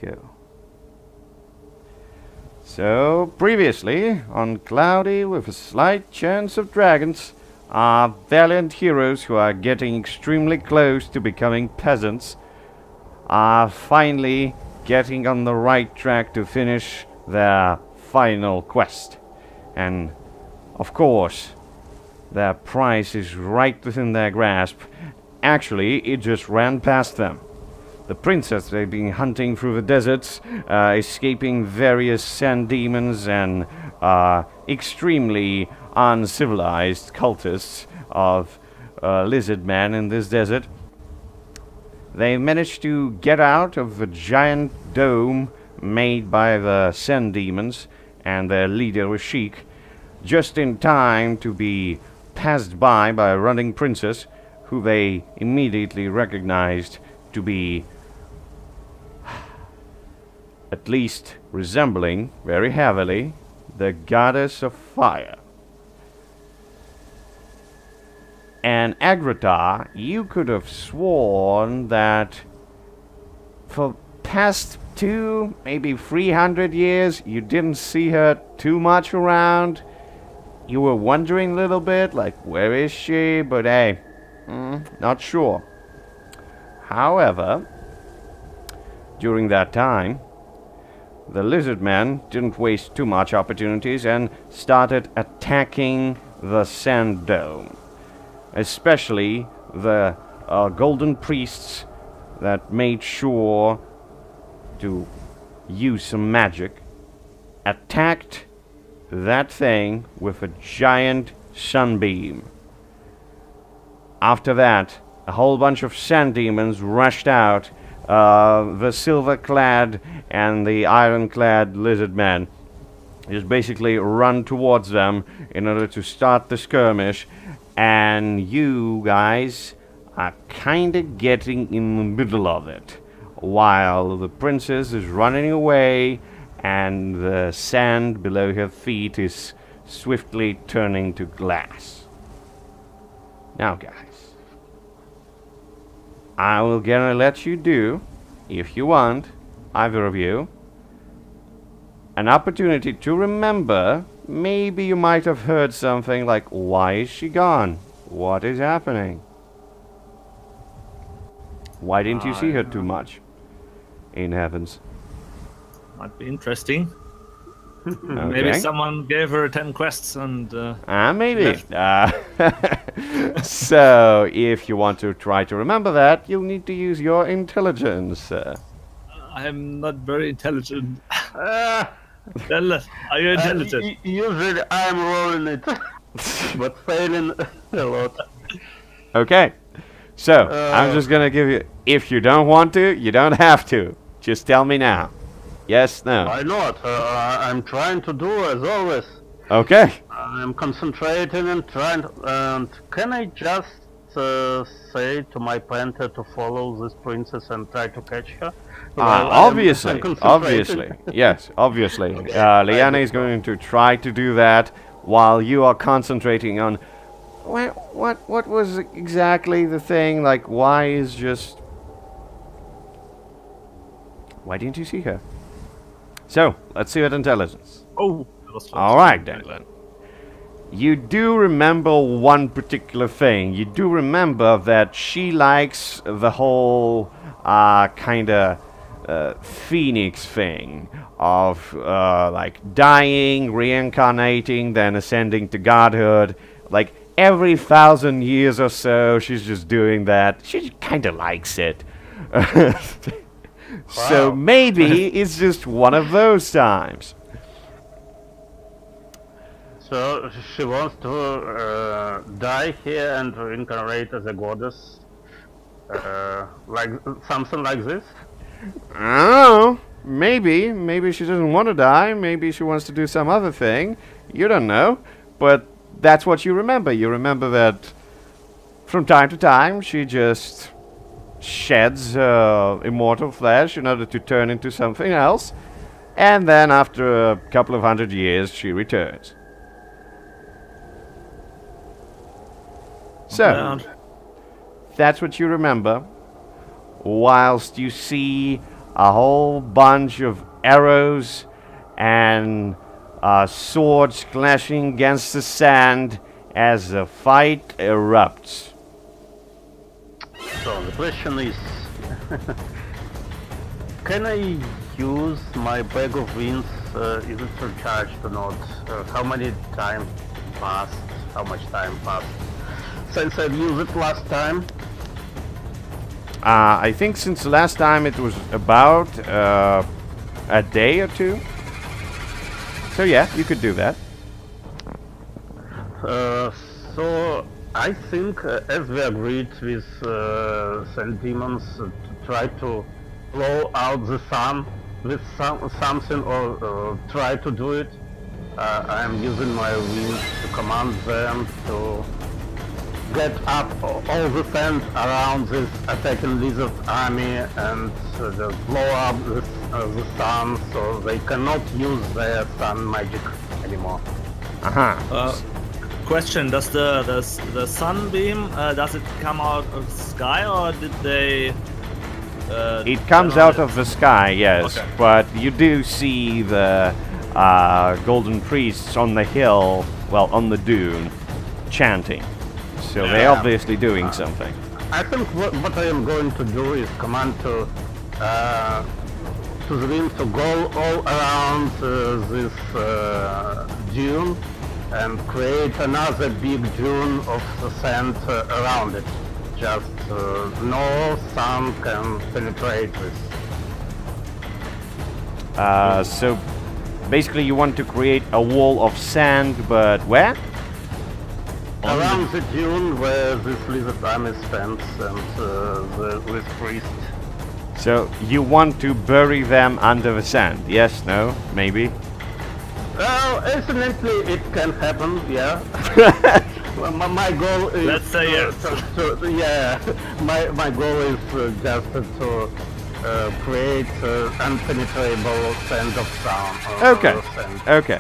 go. So, previously, on Cloudy with a slight chance of dragons, our valiant heroes who are getting extremely close to becoming peasants are finally getting on the right track to finish their final quest. And, of course, their prize is right within their grasp. Actually, it just ran past them. The princess they've been hunting through the deserts, escaping various sand demons and extremely uncivilized cultists of lizard men in this desert. They managed to get out of the giant dome made by the sand demons and their leader Sheik, just in time to be passed by a running princess who they immediately recognized to be at least resembling very heavily the goddess of fire. And Agrata, you could have sworn that for past 2, maybe 300 years, you didn't see her too much around. You were wondering a little bit, like, where is she? But hey, not sure. However, during that time, the lizard men didn't waste too much opportunities and started attacking the sand dome. Especially the golden priests that made sure to use some magic attacked that thing with a giant sunbeam. After that, a whole bunch of sand demons rushed out. The silver-clad and the iron-clad lizard men just basically run towards them in order to start the skirmish, and you guys are kinda getting in the middle of it while the princess is running away and the sand below her feet is swiftly turning to glass. Now guys, I will gonna let you do, if you want, either of you, an opportunity to remember. Maybe you might have heard something like, why is she gone? What is happening? Why didn't you see her too much in heavens? Might be interesting. Okay. Maybe someone gave her 10 quests and... maybe. So, if you want to try to remember that, you'll need to use your intelligence. I'm not very intelligent. Tell us, are you intelligent? Usually I'm rolling it, but failing a lot. Okay. So, I'm just gonna give you... If you don't want to, you don't have to. Just tell me now. Yes, no. Why not? I'm trying to do as always. Okay. I'm concentrating and trying. And can I just say to my painter to follow this princess and try to catch her? Obviously. Yes, obviously. Liana is going to try to do that while you are concentrating on... What was exactly the thing? Like, why didn't you see her? So, let's see her intelligence. Oh, alright, Declan. You do remember one particular thing. You do remember that she likes the whole kinda phoenix thing of like dying, reincarnating, then ascending to godhood. Like every 1,000 years or so, she's just doing that. She kinda likes it. So maybe it's just one of those times. So she wants to die here and reincarnate as a goddess, like something like this. I don't know. Maybe she doesn't want to die. Maybe she wants to do some other thing. You don't know. But that's what you remember. You remember that from time to time she just sheds immortal flesh in order to turn into something else, and then after a couple of 100 years she returns. So, that's what you remember, whilst you see a whole bunch of arrows and swords clashing against the sand as the fight erupts. So the question is, can I use my bag of winds? Is it recharged or not? How many time passed? How much time passed since I've used it last time? I think since the last time it was about a day or two. So yeah, you could do that. So I think, as we agreed with Sand Demons, to try to blow out the sun with something, or try to do it. I am using my wings to command them to get up all the sand around this attacking lizard army and blow up the sun, so they cannot use their sun magic anymore. Question: does the sunbeam does it come out of the sky, or did they? It comes out of the sky, yes, Okay. but you do see the golden priests on the hill, well, on the dune, chanting. So they're obviously doing something. I think what I am going to do is command to the wind to go all around this dune and create another big dune of the sand around it. Just no sun can penetrate this. So basically you want to create a wall of sand, but where? Around the dune where this lizard army stands and with priest. So you want to bury them under the sand? Yes, no, maybe? Well, incidentally, it can happen, yeah. Well, my goal is... Let's say yes. My goal is just to create unpenetrable sand of sound. Okay, okay.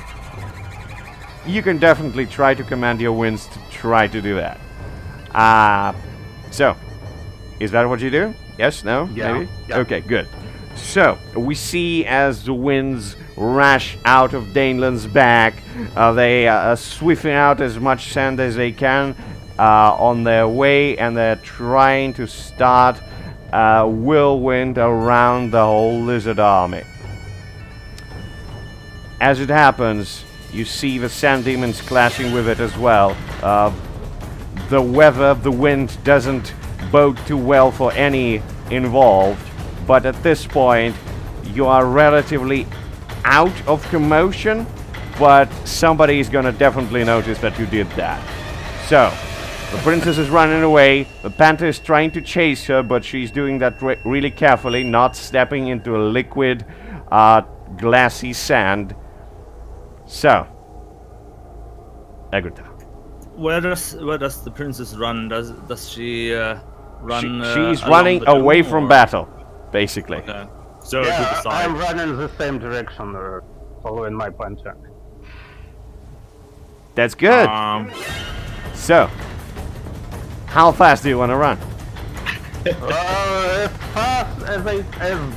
You can definitely try to command your winds to try to do that. So, is that what you do? Yes, no, Yeah, maybe? yeah. Okay, good. So, we see as the winds rush out of Daneland's back, they are sweeping out as much sand as they can on their way, and they're trying to start a whirlwind around the whole lizard army. As it happens, you see the sand demons clashing with it as well. The weather, the wind doesn't bode too well for any involved, but at this point you are relatively out of commotion, but somebody is gonna definitely notice that you did that. So, the princess is running away, the panther is trying to chase her, but she's doing that really carefully, not stepping into a liquid, glassy sand. So, Agrita. Where does the princess run? Does she run? She's along running the away dune, from or? battle, basically. Okay. So to the Yeah, side. I'm running the same direction, following my panther. That's good. So, how fast do you want to run? As fast as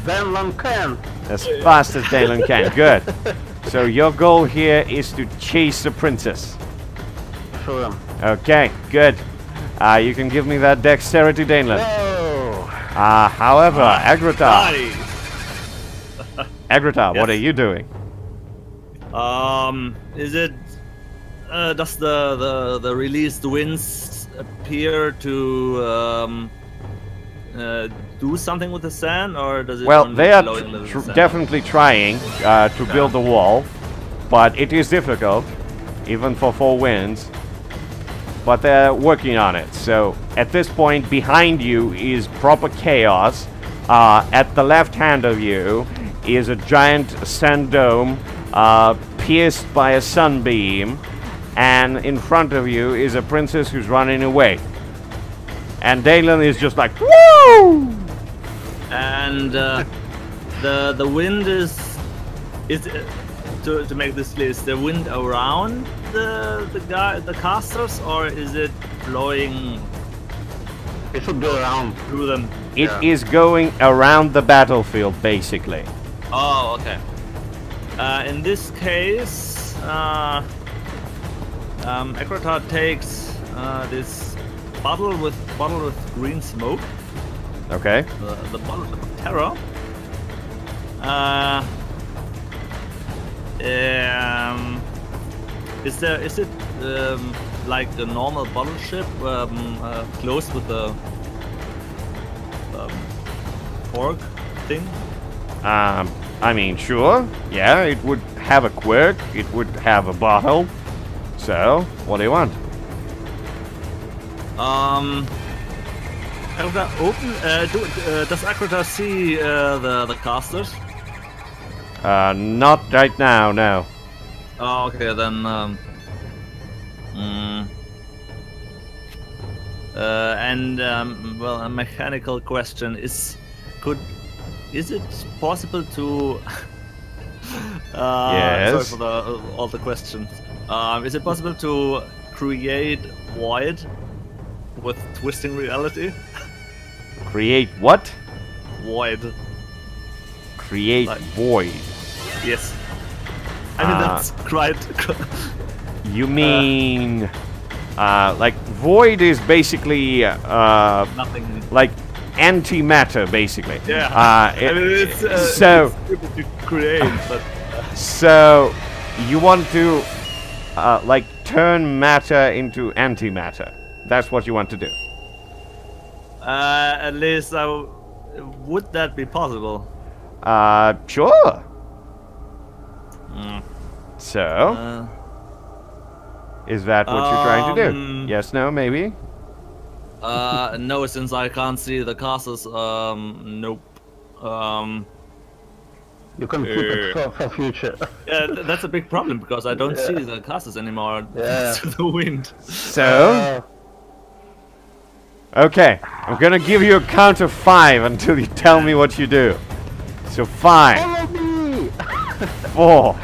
Denland can. As fast as Dalen can. Good. So your goal here is to chase the princess. Sure. Okay, good. You can give me that dexterity, Daneland. Oh. However, Agrita, Yes. what are you doing? Is it? Does the released winds appear to do something with the sand, or does it? Well, only they are blowing the sand? definitely trying to build a wall, but it is difficult, even for 4 winds. But they're working on it. So at this point, behind you is proper chaos. At the left hand of you is a giant sand dome pierced by a sunbeam, and in front of you is a princess who's running away. And Dalen is just like, woo! And the wind is to make this clear, is the wind around the casters, or is it blowing It should go around. through them. It is going around the battlefield, basically. Oh, okay. In this case, Akrata takes this bottle with green smoke. Okay. The bottle of terror. Is it like the normal bottle ship closed with the cork thing? I mean, sure. Yeah, it would have a quirk. It would have a bottle. So, what do you want? Akrata open. Does Akrata see the casters? Not right now, no. Oh, okay, then. Well, a mechanical question is it possible to? Yes. Sorry for all the questions. Is it possible to create void with twisting reality? Create what? Void. Create Like- void. Yes. I mean that's quite. You mean, like void is basically Nothing. like antimatter, basically. Yeah. Uh, I mean, it's so it's stupid to create, but so you want to like turn matter into antimatter. That's what you want to do. at least would that be possible? Sure. Mm. So, is that what you're trying to do? Yes, no, maybe? No, since I can't see the castles, nope. You can keep it for future. Yeah, that's a big problem because I don't see the castles anymore Yeah. to the wind. So, okay, I'm gonna give you a count of 5 until you tell me what you do. So 5, Follow me! 4,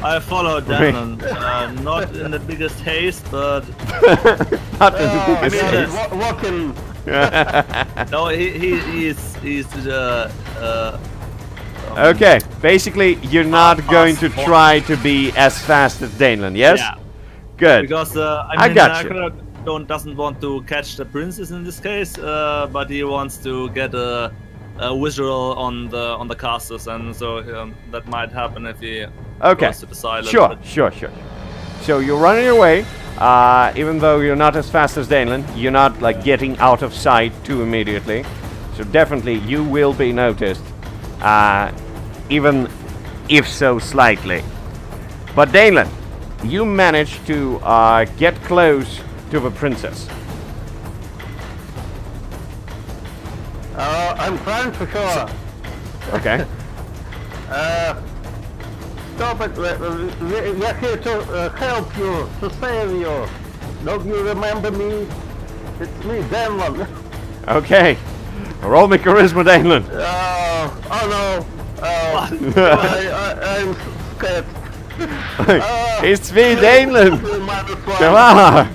I followed Danon, not in the biggest haste, but not in the I biggest mean, haste. Walking. no, he's Okay, basically you're not fast going to walk. try to be as fast as Daneland, yes? yeah, Good. because I I mean, got you. Akira doesn't want to catch the princess in this case, but he wants to get a visual on the castles, and so that might happen if he Okay, goes to the side a sure, little bit. sure. So you're running away, even though you're not as fast as Daneland, you're not like getting out of sight too immediately. So definitely you will be noticed, even if so slightly. But Daneland, you managed to get close to the princess. I'm trying to show. Okay. Stop it. We're here to help you, to save you. Don't you remember me? It's me, Denman. Okay. Roll me charisma, Daneland. Oh no. I'm scared. It's me, Daneland. -1. Come on!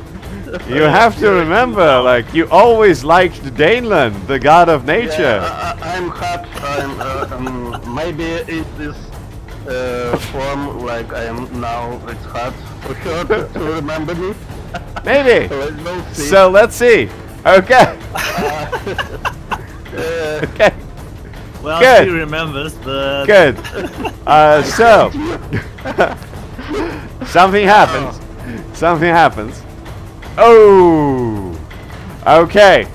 You have to remember, like, you always liked Daneland, the god of nature. I'm hot. Maybe in this form, like I am now, it's hard for sure to remember me. Maybe. So we'll see. So let's see. Okay. Okay. Well, Good. he remembers, but Good. So something happens. Something happens. Oh. Okay.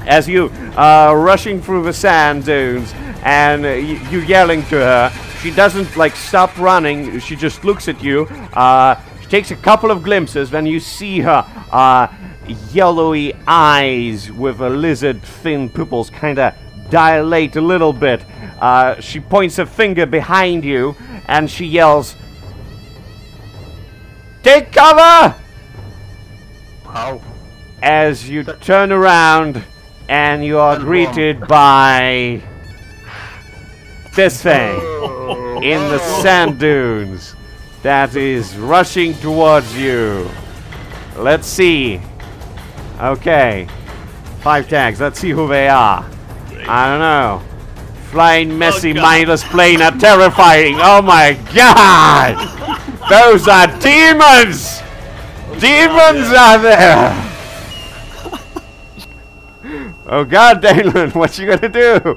As you rushing through the sand dunes and you yelling to her, she doesn't like stop running. She just looks at you. She takes a couple of glimpses. Then you see her yellowy eyes with a lizard thin pupils kind of dilate a little bit. She points a finger behind you and she yells, "Take cover!" How? As you turn around and you are greeted by this thing in the sand dunes that is rushing towards you. Let's see. Okay. 5 tags. Let's see who they are. Great. I don't know. Flying, messy, God. mindless plane are terrifying. Oh my god! Those are demons! Demons are there! Oh god, Dalen, what you gonna do?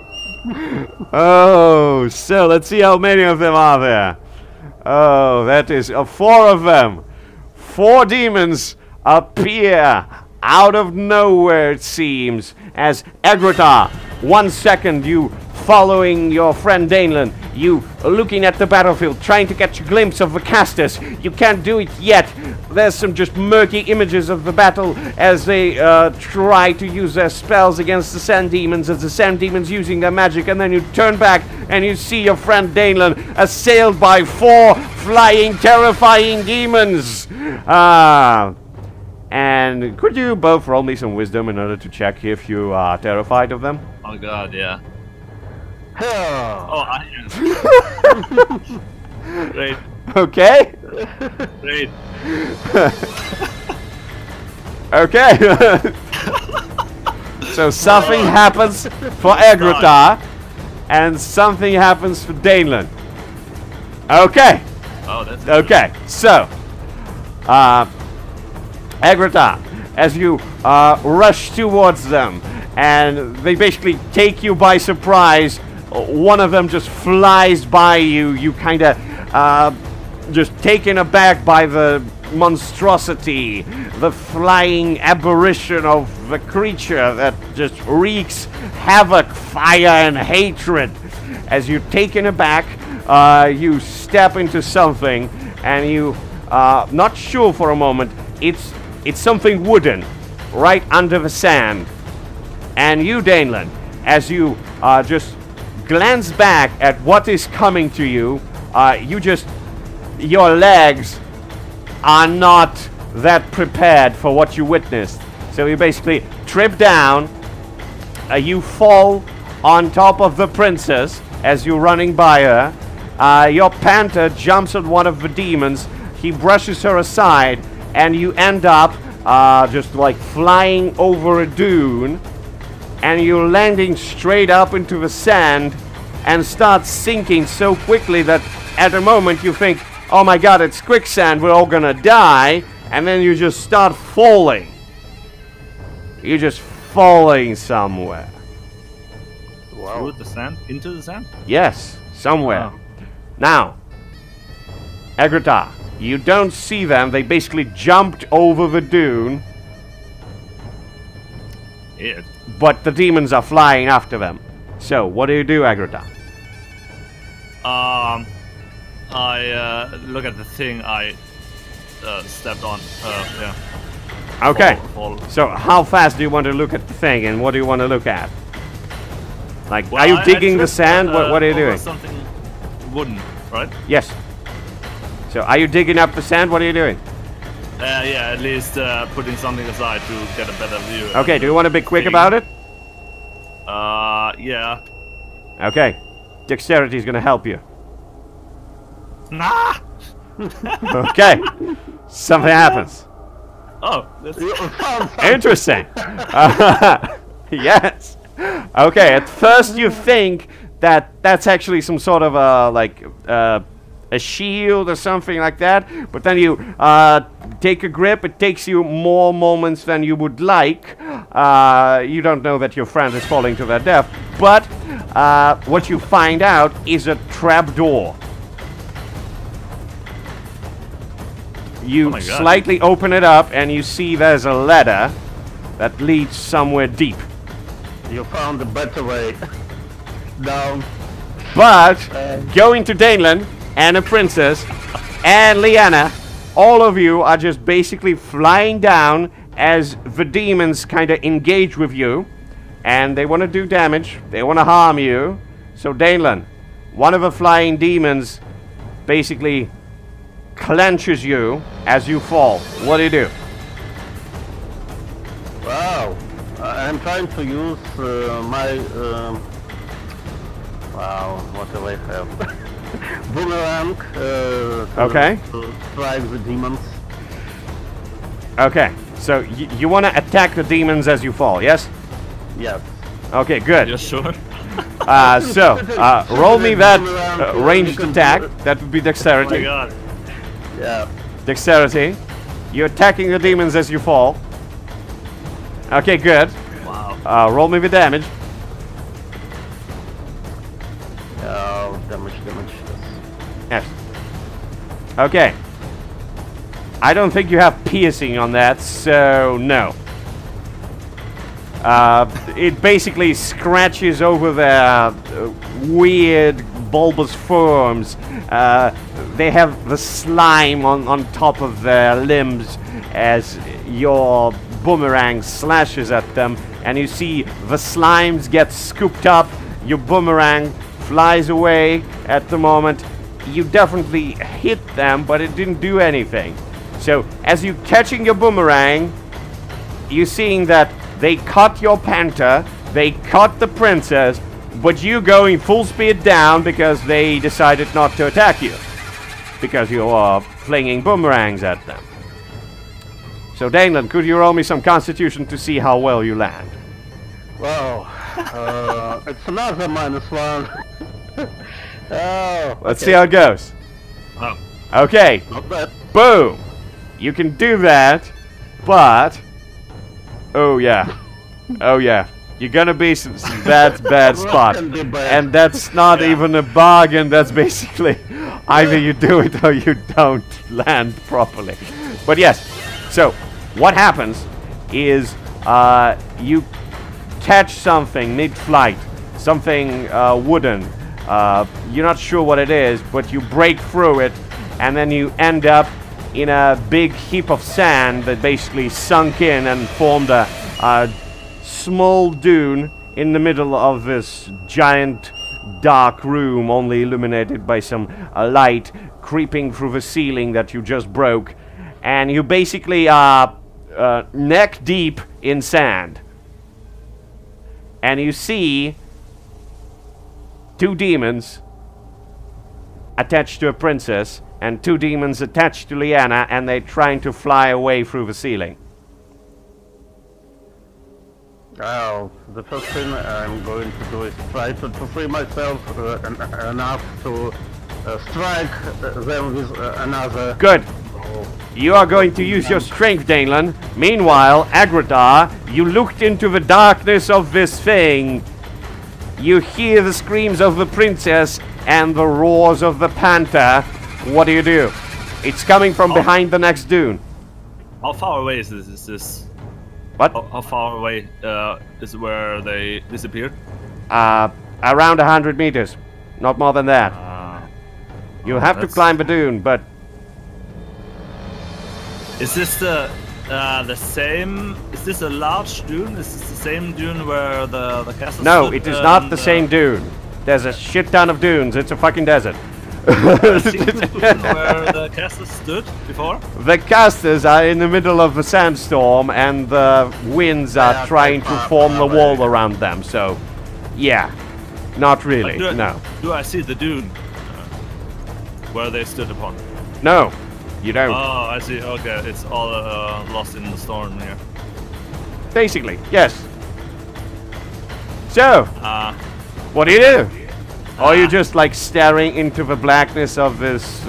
Oh, so let's see how many of them are there. Oh, that is 4 of them. 4 demons appear out of nowhere, it seems, as Agrita, 1 second you following your friend Danelan, you looking at the battlefield, trying to catch a glimpse of the casters. You can't do it yet. There's some just murky images of the battle as they try to use their spells against the sand demons, as the sand demons using their magic, and then you turn back and you see your friend Danelan assailed by 4 flying, terrifying demons. And could you both roll me some wisdom in order to check if you are terrified of them? Oh god, yeah. Oh. Oh, I am. Great. Okay. Great. Okay. So something happens for Agrita, and something happens for Danelan. Okay. Oh, that's Okay. So, Agrita, as you rush towards them, and they basically take you by surprise. One of them just flies by you. You kind of just taken aback by the monstrosity, the flying aberration of the creature that just wreaks havoc, fire, and hatred. As you're taken aback, you step into something, and you not sure for a moment. It's something wooden, right under the sand. And you, Danelan, as you just glance back at what is coming to you, your legs are not that prepared for what you witnessed. So you basically trip down, you fall on top of the princess as you're running by her. Your panther jumps on one of the demons, he brushes her aside, and you end up just like flying over a dune, and you're landing straight up into the sand and start sinking so quickly that at a moment you think, oh my god, it's quicksand, we're all gonna die, and then you just start falling. You're just falling somewhere. through the sand? Into the sand? Yes, somewhere. Oh. Now, Agrita, you don't see them. They basically jumped over the dune. Yeah. But the demons are flying after them. So, what do you do, Agrita? I look at the thing I stepped on. Yeah. Okay. Fall. So, how fast do you want to look at the thing, and what do you want to look at? Like, Well, are you I digging the tripped, sand? What are you over doing? Something wooden, right? Yes. So, are you digging up the sand? What are you doing? Yeah, at least putting something aside to get a better view. Okay, do you want to be quick thing. about it? Yeah. Okay. Dexterity is going to help you. Nah! Okay. Something happens. Oh, that's Interesting. Yes. Okay, at first you think that that's actually some sort of a shield or something like that, but then you take a grip. It takes you more moments than you would like. You don't know that your friend is falling to their death, but what you find out is a trapdoor. You Oh my God. slightly open it up and you see there's a ladder that leads somewhere deep. You found a better way down. But going to Danelan and a princess and Liana, all of you are just basically flying down as the demons kind of engage with you, and they want to do damage. They want to harm you. So Danelan, one of the flying demons basically clenches you as you fall. What do you do? Wow. I'm trying to use my... wow, what do I have? Boomerang Okay. to strike the demons. Okay, so you want to attack the demons as you fall, yes? Yes. Okay, good. You're sure? Roll me that ranged attack. That would be Oh my dexterity. god. Yeah. Dexterity. You're attacking the demons as you fall. Okay, good. Wow. Roll me the damage. Damage. Yes. Okay. I don't think you have piercing on that, so no. It basically scratches over their weird bulbous forms. They have the slime on top of their limbs as your boomerang slashes at them, and you see the slimes get scooped up. Your boomerang flies away at the moment. You definitely hit them, but it didn't do anything. So as you catching your boomerang, you're seeing that they caught your panther, they caught the princess, but you going full speed down because they decided not to attack you, because you are flinging boomerangs at them. So Daneland, could you roll me some constitution to see how well you land? Well, it's another -1. Oh. Let's see how it goes. Oh. Okay, Not bad. boom! You can do that, but... Oh yeah. Oh yeah. You're gonna be some bad spot. Can be bad. And that's not even a bargain, that's basically either you do it or you don't land properly. But yes, so what happens is you catch something mid-flight, something wooden. You're not sure what it is, but you break through it, and then you end up in a big heap of sand that basically sunk in and formed a small dune in the middle of this giant dark room, only illuminated by some light creeping through the ceiling that you just broke. And you basically are neck deep in sand. And you see two demons attached to a princess and two demons attached to Liana, and they're trying to fly away through the ceiling. Well, the first thing I'm going to do is try to free myself enough to strike them with another. Good. You are going to use your strength, Daneland. Meanwhile, Agradar, you looked into the darkness of this thing. You hear the screams of the princess and the roars of the panther. What do you do? It's coming from behind the next dune. How far away is this? What? How far away is where they disappeared? Around 100 meters. Not more than that. You have to climb the dune, but... Is this the same? Is this a large dune? Is this the same dune where the castle? No, stood it is not the same dune. There's a shit ton of dunes. It's a fucking desert. Where the castle stood before? The casters are in the middle of a sandstorm, and the winds are trying to form the wall around them. So, yeah, not really. No. Do I see the dune where they stood upon? No, you don't. Oh, I see. Okay, it's all lost in the storm here. Basically, yes. So, what do you do? Or are you just like staring into the blackness of this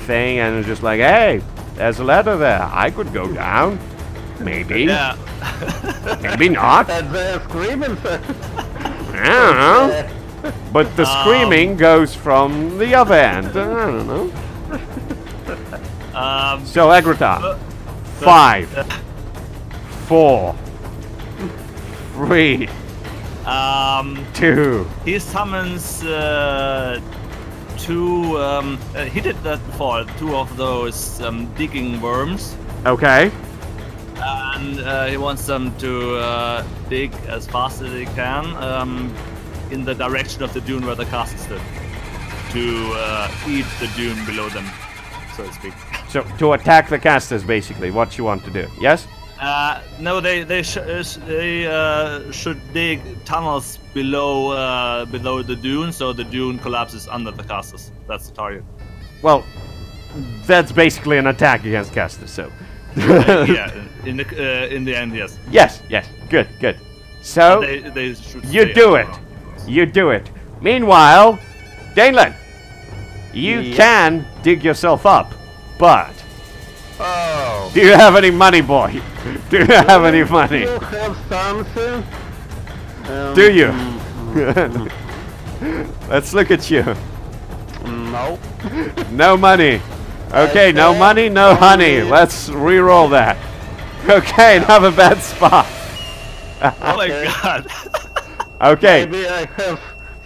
thing and it's just like, hey, there's a ladder there. I could go down. Maybe. Yeah. Maybe not. And they're screaming. I don't know. But the screaming goes from the other end. I don't know. So, Agrata. 5, 4, 3, 2. He summons two. He did that before. Two of those digging worms, Okay. and he wants them to dig as fast as they can in the direction of the dune where the castle stood, to eat the dune below them, so to speak. So, to attack the casters, basically, what you want to do. Yes? No, they should dig tunnels below the dune, so the dune collapses under the castles. That's the target. Well, that's basically an attack against casters, so... Yeah, in the end, yes. Yes, good. So, They should you stay do at it. the You do it. Meanwhile, Danelan, you can dig yourself up, but Oh. do you have any money, boy? Do you have any money? You have something? Do you? Let's look at you. No. No money. Okay, no money, no honey. Let's re-roll that. Okay, not a bad spot. Oh my god. Okay, Maybe I have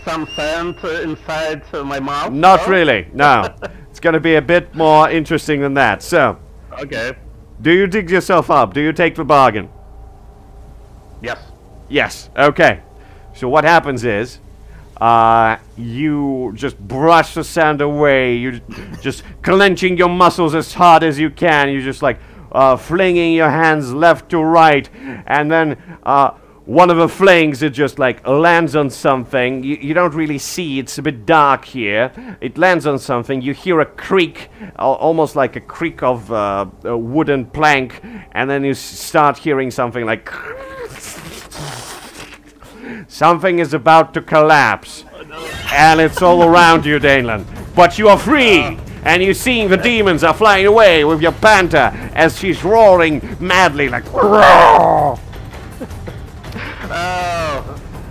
some sand inside my mouth. not no? really. No, it's gonna be a bit more interesting than that. So, Okay. do you dig yourself up? Do you take the bargain? Yes. Yes. Okay. So what happens is, you just brush the sand away. You just clenching your muscles as hard as you can. You just like flinging your hands left to right, and then one of the flings, it just like lands on something. You don't really see. It's a bit dark here. It lands on something. You hear a creak, almost like a creak of a wooden plank, and then you start hearing something like. Something is about to collapse, and it's all around you, Danelan. But you are free, and you see the demons are flying away with your panther as she's roaring madly, like. Roar!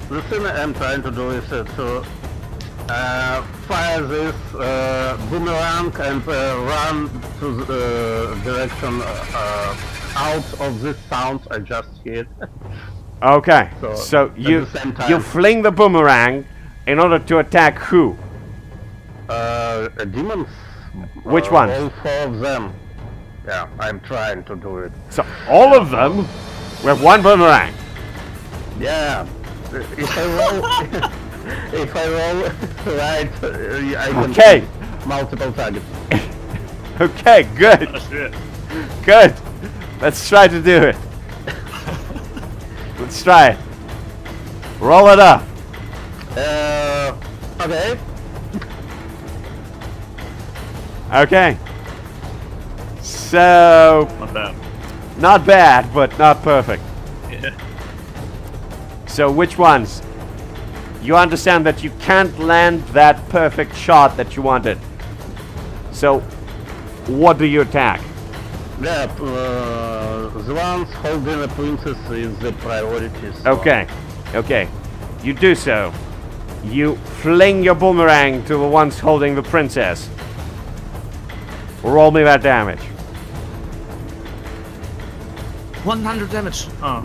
The thing I'm trying to do is to fire this boomerang and run to the direction out of this sound I just heard. Okay, so at you the same time- you fling the boomerang in order to attack who? Demons. Which one? All 4 of them. Yeah, I'm trying to do it. So all of them with one boomerang. Yeah. If I roll, if I roll right, I can Okay. hit multiple targets. Okay, good, Oh shit. good. Let's try to do it. Let's try it. Roll it up. Okay. Okay. So, Not bad. not bad, but not perfect. Yeah. So which ones? You understand that you can't land that perfect shot that you wanted. So, what do you attack? Yeah, the ones holding the princess is the priority. So Okay, okay. You do so. You fling your boomerang to the ones holding the princess. Roll me that damage. 100 damage. Oh.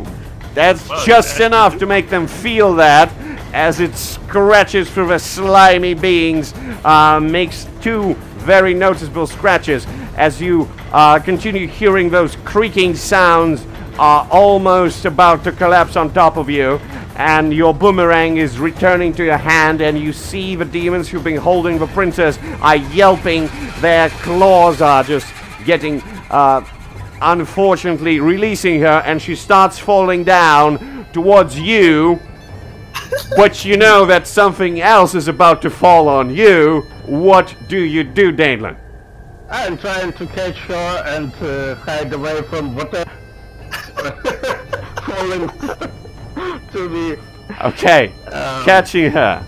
Boom! That's Well, just yeah. enough to make them feel that as it scratches through the slimy beings, makes 2 very noticeable scratches as you continue hearing those creaking sounds almost about to collapse on top of you, and your boomerang is returning to your hand, and you see the demons who've been holding the princess are yelping. Their claws are just getting unfortunately releasing her, and she starts falling down towards you. But you know that something else is about to fall on you. What do you do, Danelan? I'm trying to catch her and hide away from whatever falling to me. Okay, catching her.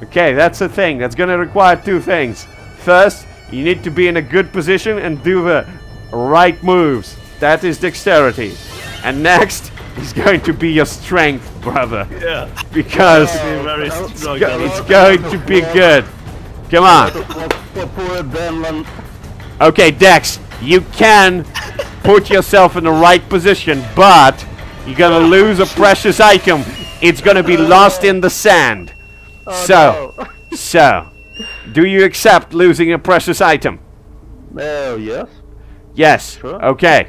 Okay, that's the thing. That's gonna require 2 things. First, you need to be in a good position and do the right moves. That is dexterity. And next is going to be your strength, brother. Yeah. Because Very it's strong. it's going to be good. Come on. Poor Denland. Okay, Dex, you can put yourself in the right position, but you're gonna lose a precious item. It's gonna be lost in the sand. So, do you accept losing a precious item? Yes. Yes. Sure. Okay.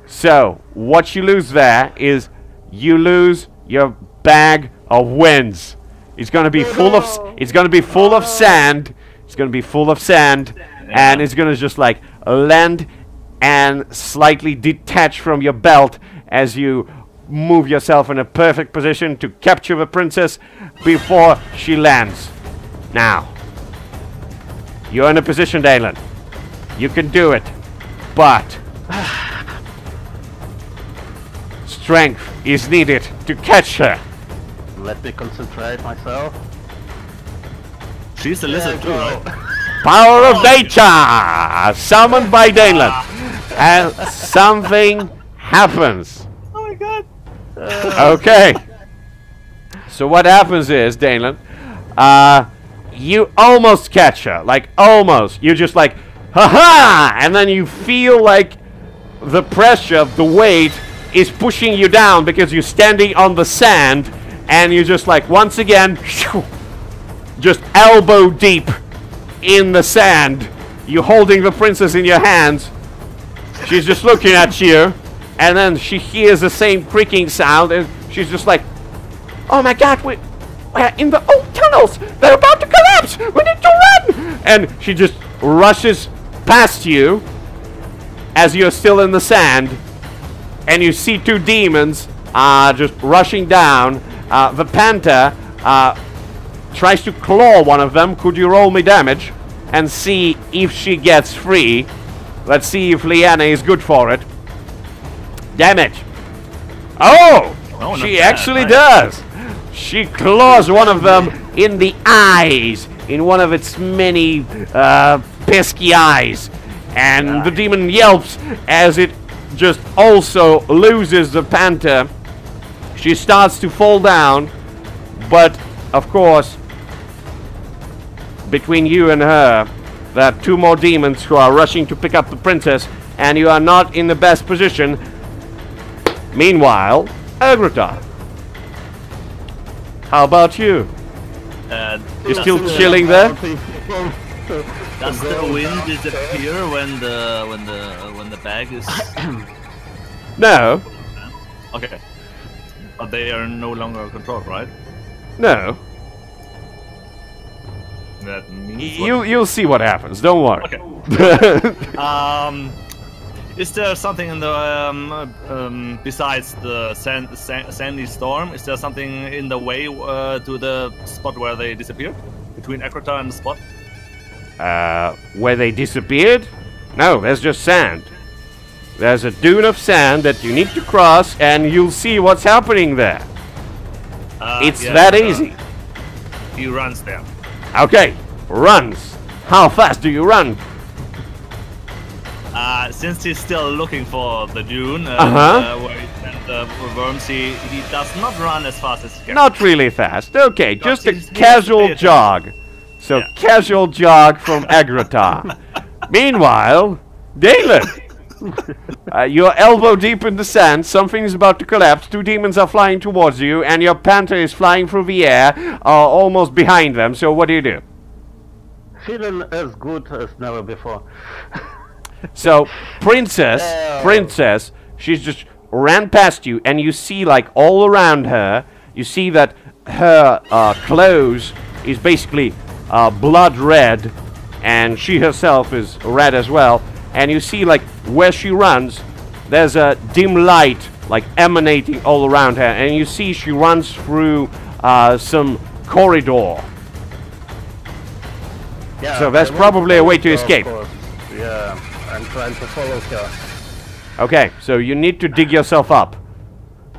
So, what you lose there is you lose your bag of wins. It's gonna be full of it's gonna be full of sand. It's gonna be full of sand, and it's gonna just like land and slightly detach from your belt as you move yourself in a perfect position to capture the princess before she lands. Now, you're in a position, Dalen. You can do it, but strength is needed to catch her. Let me concentrate myself. She's a lizard too, right? Power of nature! Summoned by Daneland. And something happens. Oh my god. Okay. So what happens is, Daneland, you almost catch her. Like, almost. You're just like, ha-ha! And then you feel like the pressure, the weight, is pushing you down because you're standing on the sand, and you're just like, once again, just elbow deep in the sand. You're holding the princess in your hands. She's just looking at you, and then she hears the same creaking sound, and she's just like, oh my god, we're in the old tunnels! They're about to collapse! We need to run! And she just rushes past you as you're still in the sand, and you see two demons just rushing down. The panther tries to claw one of them. Could you roll me damage and see if she gets free? Let's see if Liana is good for it. Damage. Oh! She actually does. She claws one of them in the eyes, in one of its many pesky eyes. And the demon yelps as it just also loses the panther. She starts to fall down, but of course, between you and her, there are two more demons who are rushing to pick up the princess, and you are not in the best position. Meanwhile, Agrota, how about you? You're still chilling there? Does the wind disappear when the bag is? No. Okay. But they are no longer controlled, right? No. That means You'll see what happens. Don't worry. Okay. Is there something in the besides the sandy storm? Is there something in the way to the spot where they disappeared? Between Agrota and the spot? Where they disappeared? No, there's just sand. There's a dune of sand that you need to cross, and you'll see what's happening there. It's that easy. He runs there. Okay, runs. How fast do you run? Since he's still looking for the dune where he sent the worms, he does not run as fast as he can. Not really fast. Okay, just a casual jog. So, casual jog from Agrota. Meanwhile, Daneland, you're elbow deep in the sand, something is about to collapse, two demons are flying towards you, and your panther is flying through the air, almost behind them. So what do? Feeling as good as never before. So, princess, she's just ran past you, and you see, like, all around her, you see that her clothes is basically blood red, and she herself is red as well. And you see, like, where she runs, there's a dim light, like, emanating all around her, and you see she runs through some corridor. Yeah, so that's probably a way to escape. Yeah, I'm trying to follow her. Okay, so you need to dig yourself up.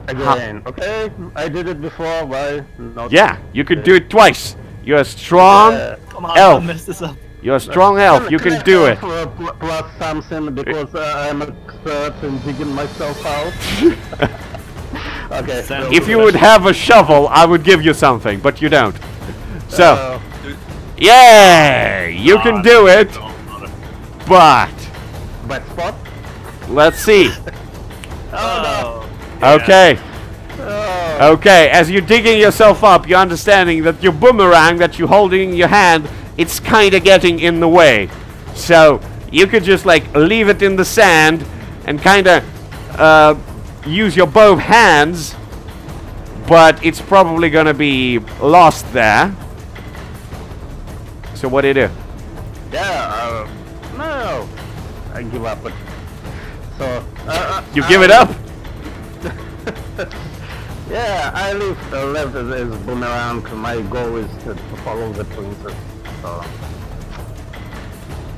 Again, okay? I did it before, why not? Yeah, you could do it twice. You're a strong Come on, elf. don't mess this up. You're a strong elf. You can do it. Plus something because I'm expert in digging myself out. Okay. So If you would have a shovel, I would give you something, but you don't. So, yeah, you can do it. But spot? let's see. Oh. Okay. Okay, as you're digging yourself up, you're understanding that your boomerang that you're holding in your hand, it's kind of getting in the way. So, you could just, like, leave it in the sand and kind of use your both hands, but it's probably going to be lost there. So, what do you do? Yeah, no. I give up. So, You give it up? Yeah, I leave the left as boomerang. My goal is to follow the princess. So.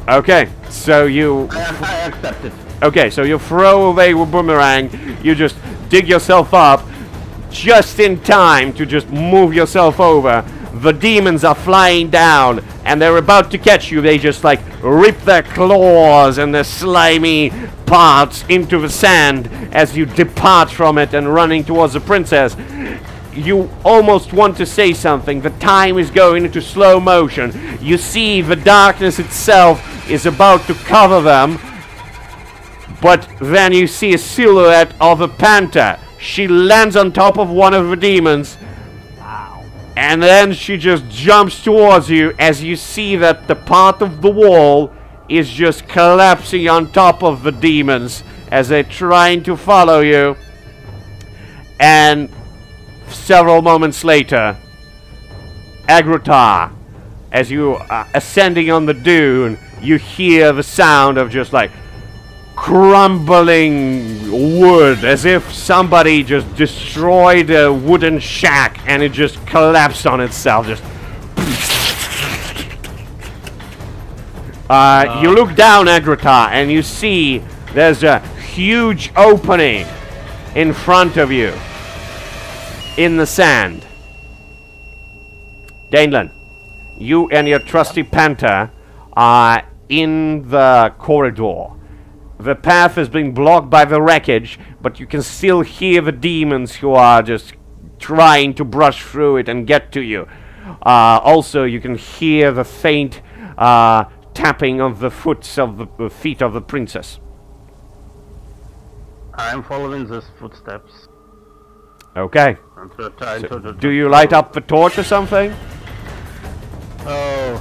Okay, so you... I accept it. Okay, so you throw away your boomerang, you just dig yourself up just in time to just move yourself over. The demons are flying down and they're about to catch you. They just like rip their claws and their slimy parts into the sand as you depart from it and running towards the princess. You almost want to say something. The time is going into slow motion. You see the darkness itself is about to cover them, but then you see a silhouette of a panther. She lands on top of one of the demons. And then she just jumps towards you as you see that the part of the wall is just collapsing on top of the demons as they're trying to follow you. And several moments later, Agrutar, as you are ascending on the dune, you hear the sound of just like crumbling wood, as if somebody just destroyed a wooden shack and it just collapsed on itself. Just you look down, Agrutar, and you see there's a huge opening in front of you in the sand. Danelan, you and your trusty panther are in the corridor. The path is being blocked by the wreckage, but you can still hear the demons who are just trying to brush through it and get to you. Also, you can hear the faint tapping of the feet of the princess. I'm following these footsteps. Okay. So, do you light up the torch or something? Oh.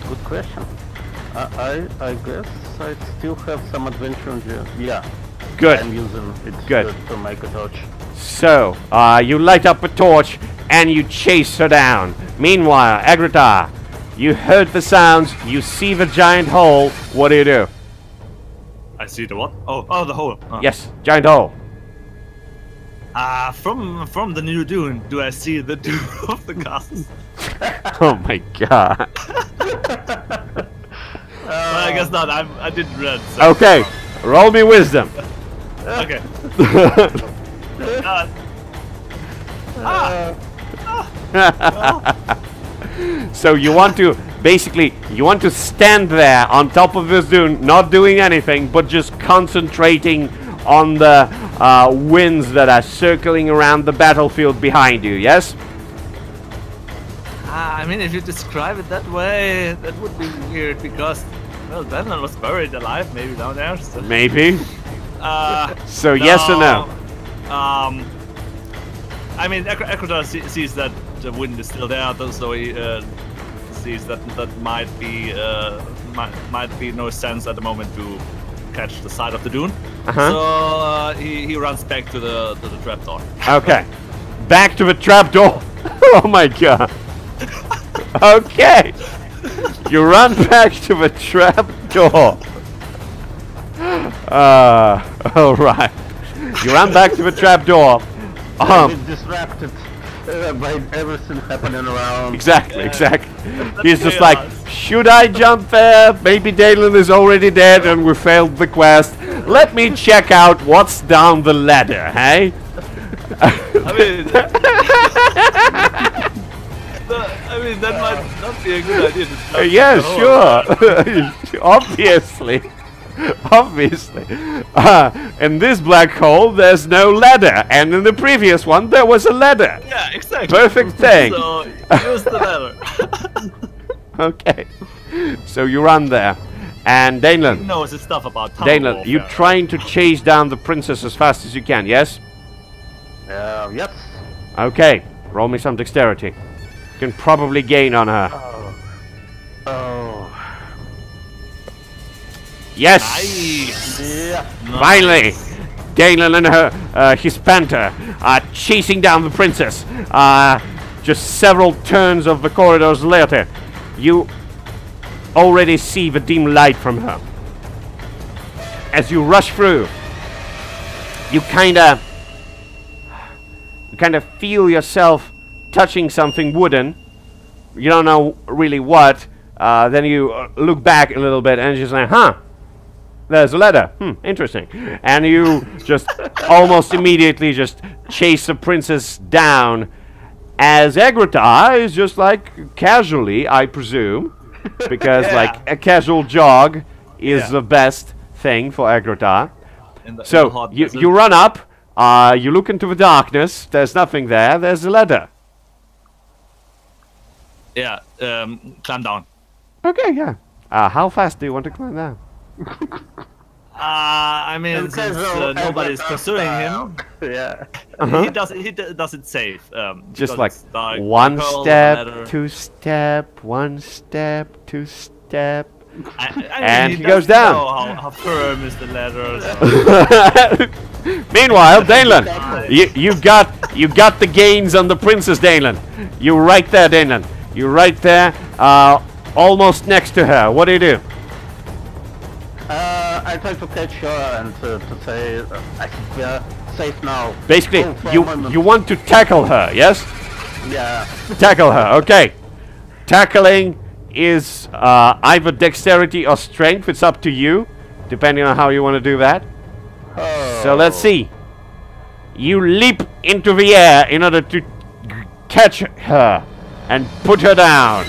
Good question. I guess I still have some adventure in here. Yeah. Good. I'm using it Good. To make a torch. So, you light up a torch and you chase her down. Meanwhile, Agrutar, you heard the sounds, you see the giant hole. What do you do? I see the what? Oh, the hole. Yes, giant hole. From the new dune, do I see the dune of the castle? Oh my god. Well, I guess not. I didn't read. So. Okay, roll me wisdom. Okay. So you want to basically stand there on top of this dune, not doing anything, but just concentrating on the winds that are circling around the battlefield behind you. Yes. I mean, if you describe it that way, that would be weird because, well, Danelan was buried alive, maybe down there. So. Maybe. So no, yes or no? I mean, Agrutar sees that the wind is still there, so he sees that might be no sense at the moment to catch the side of the dune. So he runs back to the trapdoor. Okay, back to the trapdoor. Oh my god. Okay, you run back to the trapdoor. All right. You run back to the trapdoor. I'm distracted by everything happening around. Exactly. He's just like, should I jump there? Maybe Danelan is already dead and we failed the quest. Let me check out what's down the ladder, hey? I mean, that might not be a good idea to Yeah, sure. Obviously. In this black hole, there's no ladder, and in the previous one, there was a ladder. Yeah, exactly. Perfect thing. So, use the ladder. Okay. So you run there, and Danelan. He knows his stuff about town Danelan, warfare. you're trying to chase down the princess as fast as you can, yes? Yes. Okay. Roll me some dexterity. You can probably gain on her. Oh. Yes! Nice. Yeah. Finally! Danelan and his panther are chasing down the princess. Just several turns of the corridors later, you already see the dim light from her. As you rush through, you kinda feel yourself touching something wooden. You don't know really what. Then you look back a little bit and just like, huh? There's a ladder. Interesting. And you just almost immediately just chase the princess down, as Agrota is just like casually, I presume, because like a casual jog is the best thing for Agrota. So you run up, you look into the darkness, there's nothing there, there's a ladder. Yeah, climb down. Okay, yeah. How fast do you want to climb down? I mean, since nobody's pursuing him, he does it safe. Just like one step, two step, one step, two step, and he goes down. How firm is the ladder? Meanwhile, Dalen, you got the gains on the princess, Dalen. You're right there, Dalen. You're right there, almost next to her. What do you do? I try to catch her and to say, I think we are safe now. Basically, you want to tackle her, yes? Yeah. Tackle her, okay. Tackling is either dexterity or strength. It's up to you, depending on how you want to do that. Oh. So let's see. You leap into the air in order to catch her and put her down,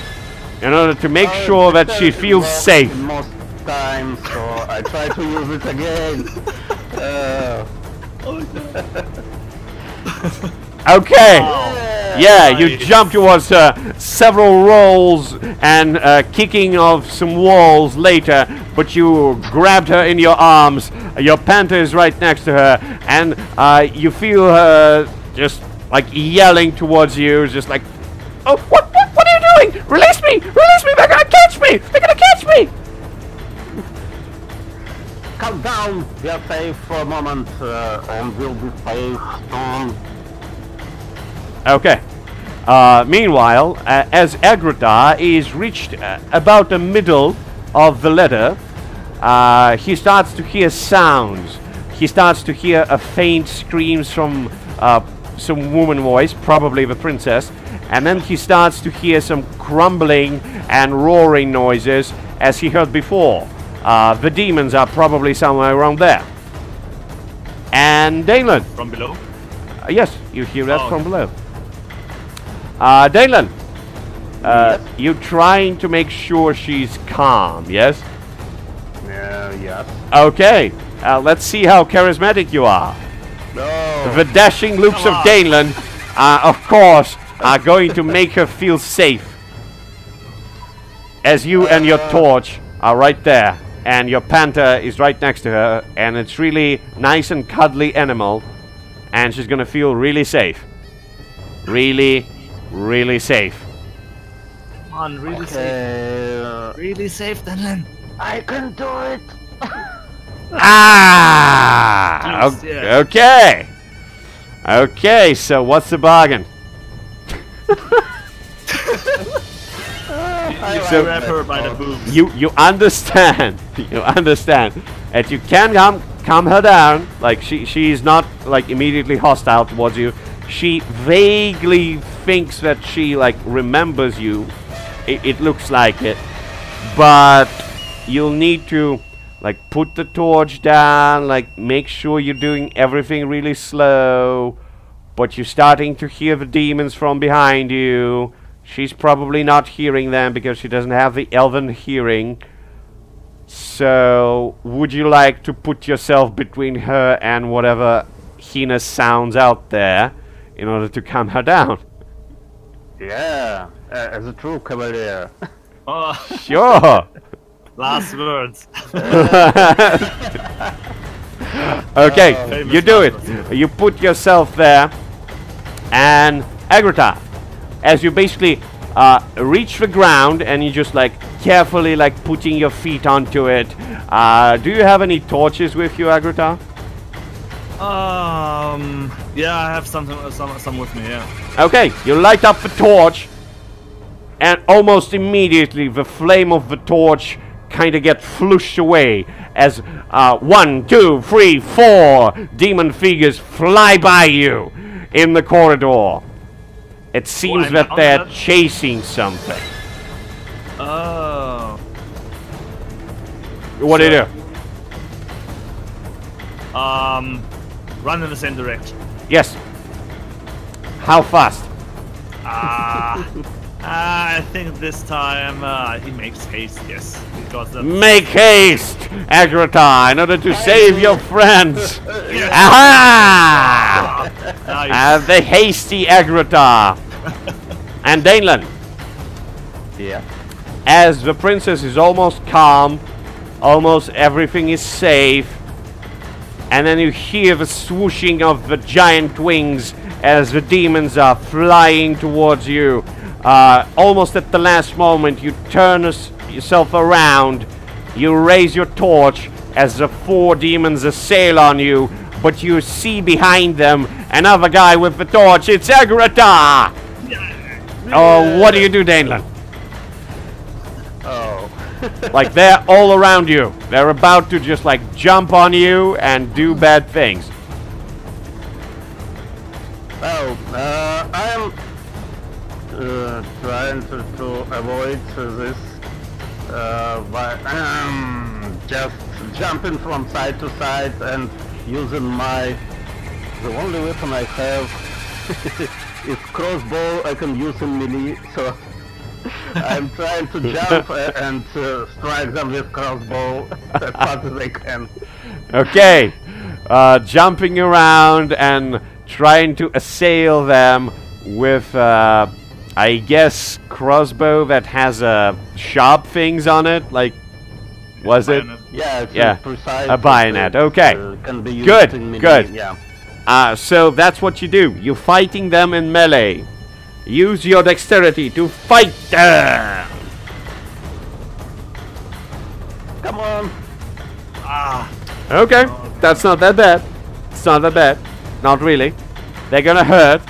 in order to make sure that she feels safe. Most times, so I try to use it again. Okay. Yeah, you jump towards her, several rolls and kicking of some walls later, but you grabbed her in your arms. Your panther is right next to her, and you feel her just like yelling towards you, just like, "Oh, what are you doing? Release me! Release me! They're gonna catch me! They're gonna catch me!" Calm down. We are safe for a moment, and we'll be safe soon. Okay. Meanwhile, as Agrota is reached about the middle of the ladder, he starts to hear sounds. He starts to hear a faint screams from some woman voice, probably the princess, and then he starts to hear some crumbling and roaring noises as he heard before. The demons are probably somewhere around there. And Dalen. From below? Yes, you hear that from okay. below. Dalen, you're trying to make sure she's calm, yes? Yes. Okay, let's see how charismatic you are. No. The dashing loops of Dalen, of course, are going to make her feel safe. As you and your torch are right there, and your panther is right next to her, and it's really nice and cuddly animal, and she's gonna feel really safe. Really, really safe. Come on, really safe. Really safe, Dalen. I can do it. Ah! Yes, yeah. Okay. Okay, so what's the bargain? So grab her by the boobs. You understand. You understand that you can calm her down. Like she's not like immediately hostile towards you. She vaguely thinks that she like remembers you. It looks like it, but you'll need to like put the torch down, like make sure you're doing everything really slow, but you're starting to hear the demons from behind you. She's probably not hearing them because she doesn't have the elven hearing. So would you like to put yourself between her and whatever heinous sounds out there in order to calm her down? Yeah, as a true cavalier. Oh, Sure. last words. Okay, you do it. You put yourself there, and Agrota, as you basically reach the ground and you just like carefully like putting your feet onto it. Do you have any torches with you, Agrota? Yeah, I have some with me. Yeah. Okay, you light up the torch, and almost immediately the flame of the torch kind of gets flushed away as 1, 2, 3, 4 demon figures fly by you in the corridor. It seems that they're chasing something. Oh. What do you do? Run in the same direction. Yes. How fast? I think this time he makes haste, yes. Because Make haste, Agrata, in order to save your friends. Aha! Nice. The hasty Agrata. And Danelan, Yeah. as the princess is almost calm, almost everything is safe, and then you hear the swooshing of the giant wings as the demons are flying towards you. Almost at the last moment, you turn yourself around, you raise your torch as the 4 demons assail on you, but you see behind them another guy with the torch. It's Agrata! Oh, what do you do, Danelan? Oh. Like, they're all around you. They're about to just, like, jump on you and do bad things. Well, I am trying to avoid this by just jumping from side to side and using the only weapon I have is crossbow. I can use in melee, so I'm trying to jump and strike them with crossbow as fast as I can. Okay. Jumping around and trying to assail them with, I guess, crossbow that has sharp things on it. Like, was it? Yeah, it's Yeah, precise. a bayonet. Okay. Can be used Good, in melee, good. Yeah. So that's what you do. You're fighting them in melee. Use your dexterity to fight them. Come on. Okay, that's not that bad. It's not that bad. Not really. They're gonna hurt,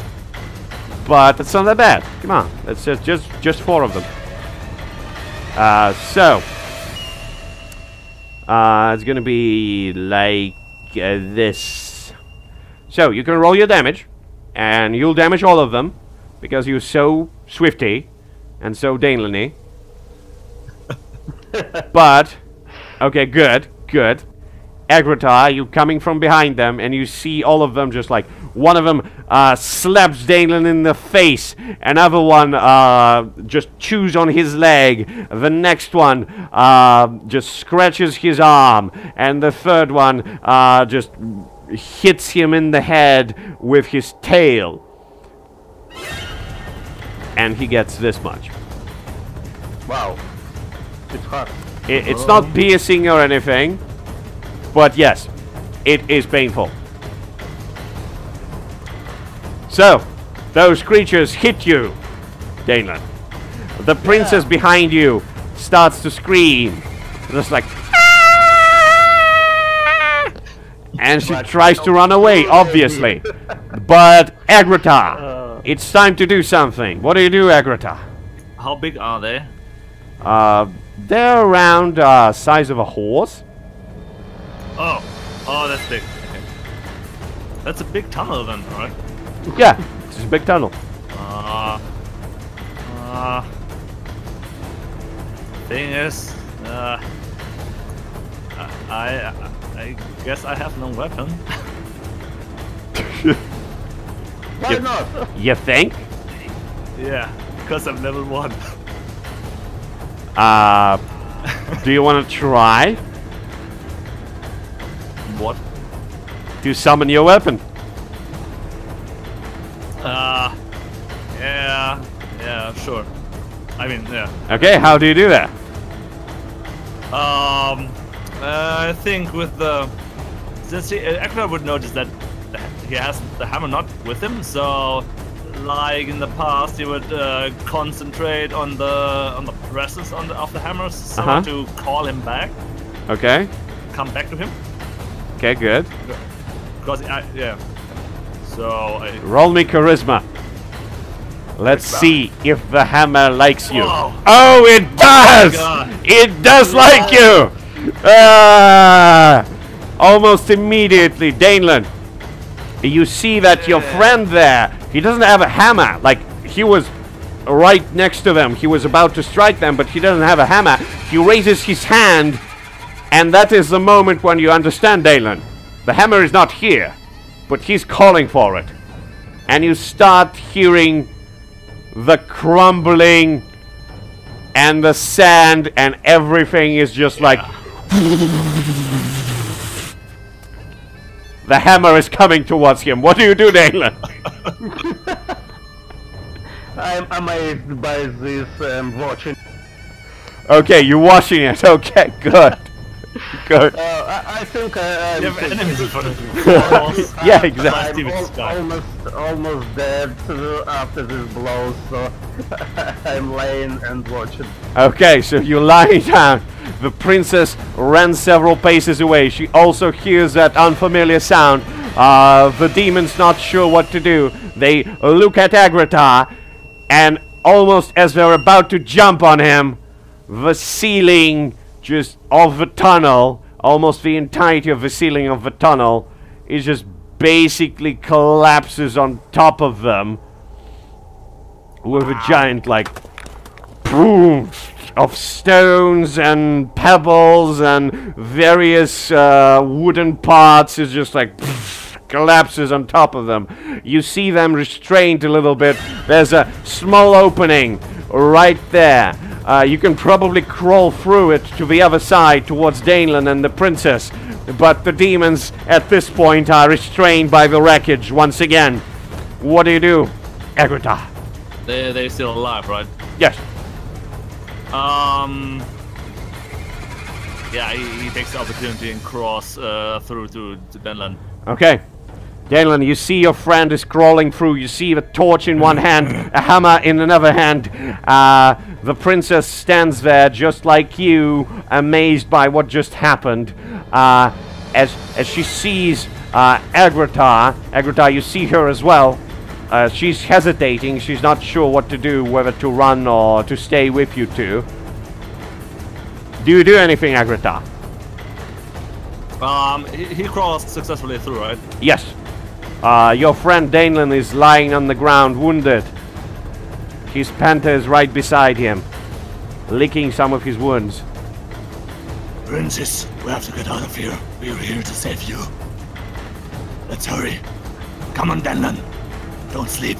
but it's not that bad. Come on, it's just 4 of them. It's gonna be like this. So you can roll your damage, and you'll damage all of them because you're so swifty and so Danelan-y. But okay, good. Agrata, you coming from behind them, and you see all of them just like one of them slaps Danelan in the face, another one just chews on his leg, the next one just scratches his arm, and the third one just hits him in the head with his tail, and he gets this much. Wow. It's hard. It's not piercing or anything, but yes, it is painful. So, those creatures hit you, Danelan. The princess behind you starts to scream, just like, and she tries to run away, obviously. But Agrata, it's time to do something. What do you do, Agrata? How big are they? They're around size of a horse. Oh, that's big. Okay. That's a big tunnel then, right? Yeah, it's a big tunnel. Thing is, I guess I have no weapon. Why not? You think? Yeah, because I'm level 1. Do you want to try What? to summon your weapon? Yeah, sure. I mean, yeah. Okay, how do you do that? I think with the... Since Akira would notice that he has the hammer not with him, so like in the past he would concentrate on the presses of the hammers so to call him back. Okay. Come back to him. Okay, good. Because yeah. So Roll me charisma. Let's see if the hammer likes you. Whoa. Oh, it does! God. It does like you! Almost immediately, Danelan, you see that your friend there, he doesn't have a hammer. Like, he was right next to them. He was about to strike them, but he doesn't have a hammer. He raises his hand, and that is the moment when you understand, Danelan. The hammer is not here, but he's calling for it. And you start hearing the crumbling and the sand, and everything is just like... The hammer is coming towards him. What do you do, Dalen? I'm amazed by this watching. Okay, you're watching it. Okay, good. Good. I think You have enemies in front of you. Yeah, exactly. I'm almost dead after this blow, so I'm laying and watching. Okay, so you're lying down. The princess ran several paces away. She also hears that unfamiliar sound. The demon's not sure what to do. They look at Agrata, and almost as they're about to jump on him, the ceiling just of the tunnel, almost the entirety of the ceiling of the tunnel, is just basically collapses on top of them with a giant, like, boom of stones and pebbles and various wooden parts. Is just like collapses on top of them. You see them restrained a little bit. There's a small opening right there. You can probably crawl through it to the other side towards Danelan and the princess, but the demons at this point are restrained by the wreckage once again. What do? Agrata. They're still alive, right? Yes. Yeah, he takes the opportunity and cross through to Denland. Okay. Danelan, you see your friend is crawling through. You see the torch in one hand, a hammer in another hand. The princess stands there just like you, amazed by what just happened. As she sees Agrata, you see her as well. She's hesitating. She's not sure what to do, whether to run or to stay with you two. Do you do anything, Agrata? He crawls successfully through, right? Yes. Your friend Danelan is lying on the ground, wounded. His panther is right beside him, licking some of his wounds. Princess, we have to get out of here. We are here to save you. Let's hurry. Come on, Danelan. Don't sleep.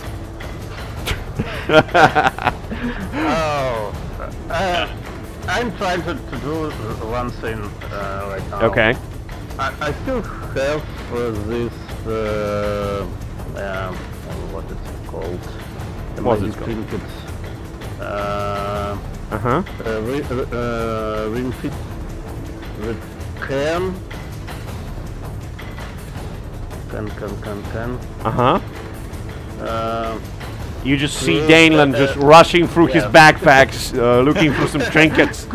I'm trying to do one thing right now. Okay. I still have this, what it's called? What is it called? Trinkets. Ring fit with can. You just see Danelan just rushing through his backpacks, looking for some trinkets.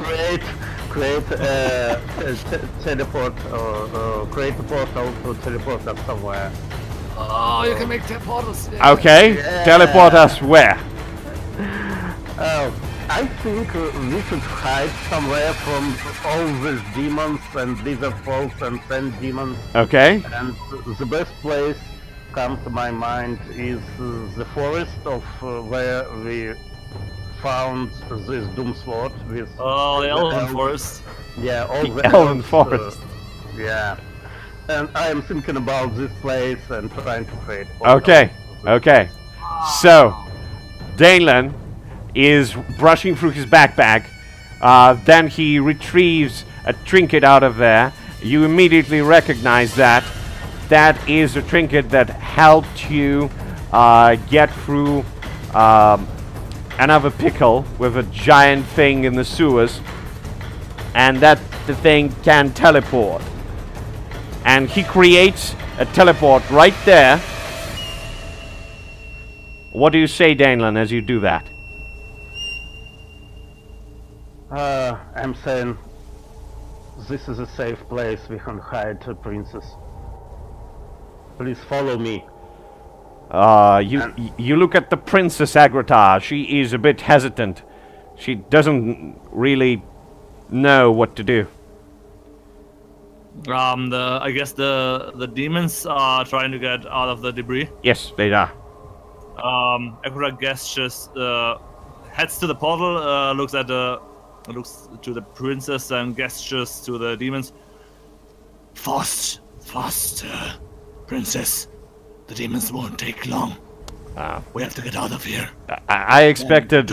Create teleport or create a portal to teleport us somewhere. Oh, you can make teleporters. Okay, teleport us where? I think we should hide somewhere from all these demons and desert falls and sand demons. Okay. And the best place come to my mind is the forest of where we found this doom sword with the Elven Forest. Yeah, all the Elven elves, Forest. Yeah, and I am thinking about this place and trying to create. Okay, okay. So, Danelan is brushing through his backpack. Then he retrieves a trinket out of there. You immediately recognize that. That is a trinket that helped you get through another pickle with a giant thing in the sewers. And that the thing can teleport. And he creates a teleport right there. What do you say, Danelan, as you do that? I'm saying this is a safe place. We can hide the princess. Please follow me. You look at the Princess Agrata. She is a bit hesitant. She doesn't really know what to do. I guess the demons are trying to get out of the debris. Yes, they are. Agrata gestures, heads to the portal, looks looks to the princess and gestures to the demons. Fast! Faster, princess. The demons won't take long. We have to get out of here. I expected...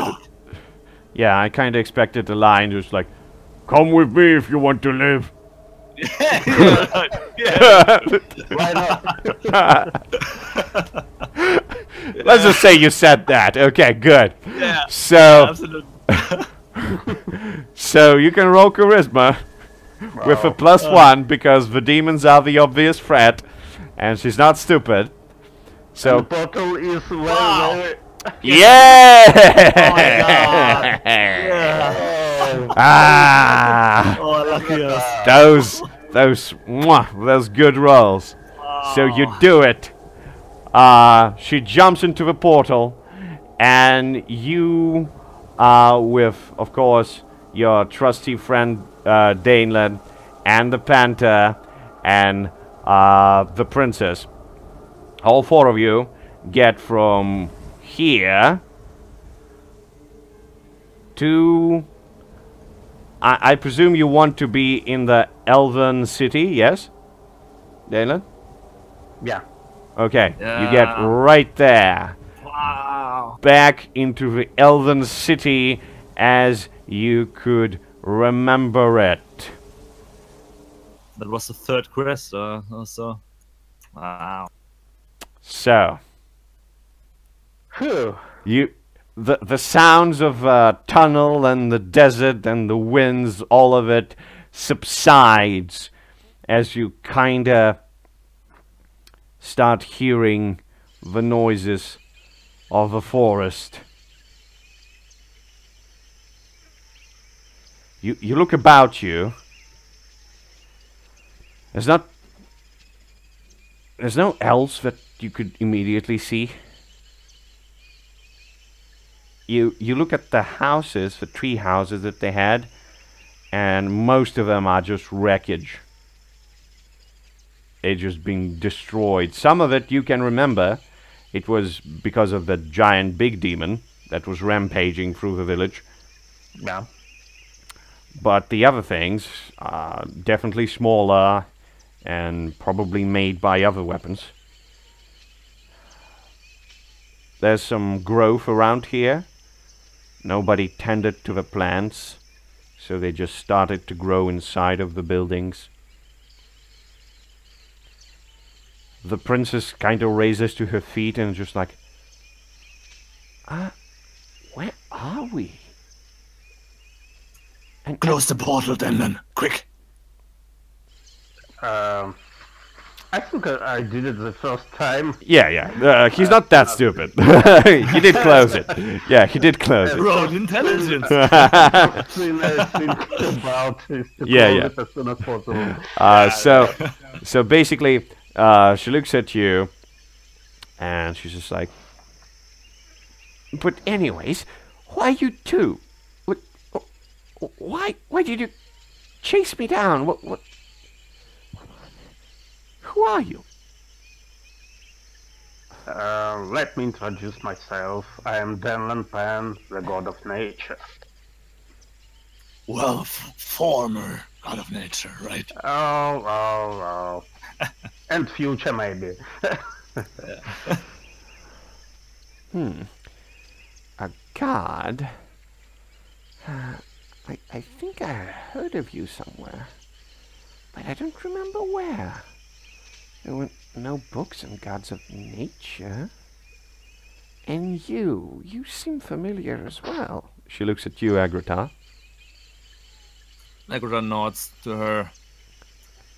Yeah, I kind of expected the line just like, come with me if you want to live. Yeah. Why not? Let's just say you said that. Okay, good. Yeah. So, Absolutely. so you can roll charisma with a +1 because the demons are the obvious threat, and she's not stupid. The So, portal is very, very... yeah! Yeah. Ah! Oh, lucky us. Those good rolls. So you do it. She jumps into the portal, and you, with, of course, your trusty friend Daneland, and the Panther, and the Princess, all four of you get from here to... I presume you want to be in the Elven City, yes? Daneland? Yeah. Okay, you Yeah. get right there. Wow. Back into the Elven City as you could remember it. That was the third quest, also. Wow. So, Phew. the sounds of tunnel and the desert and the winds, all of it subsides as you kinda start hearing the noises of the forest. You look about you. There's no elves that you could immediately see. You look at the houses, the tree houses that they had, and most of them are just wreckage. They're just being destroyed. Some of it you can remember. It was because of the giant big demon that was rampaging through the village. Yeah. But the other things are definitely smaller and probably made by other weapons. There's some growth around here. Nobody tended to the plants, so they just started to grow inside of the buildings. The princess kind of raises to her feet and just like, where are we? And Close the portal, Denman. Quick. I think I did it the first time. yeah, he's not that stupid. He did close it. Yeah, he did close it. Road intelligence. Thing I think about is to Yeah, close it as soon as possible. So basically, she looks at you, and she's just like, but anyways, why you two? Why did you chase me down? What? Who are you? Let me introduce myself. I am Denland Pan, the god of nature. Well, former god of nature, right? Oh. And future, maybe. A god? I think I heard of you somewhere, but I don't remember where. There were no books on gods of nature. And you seem familiar as well. She looks at you, Agrata. Agrata nods to her.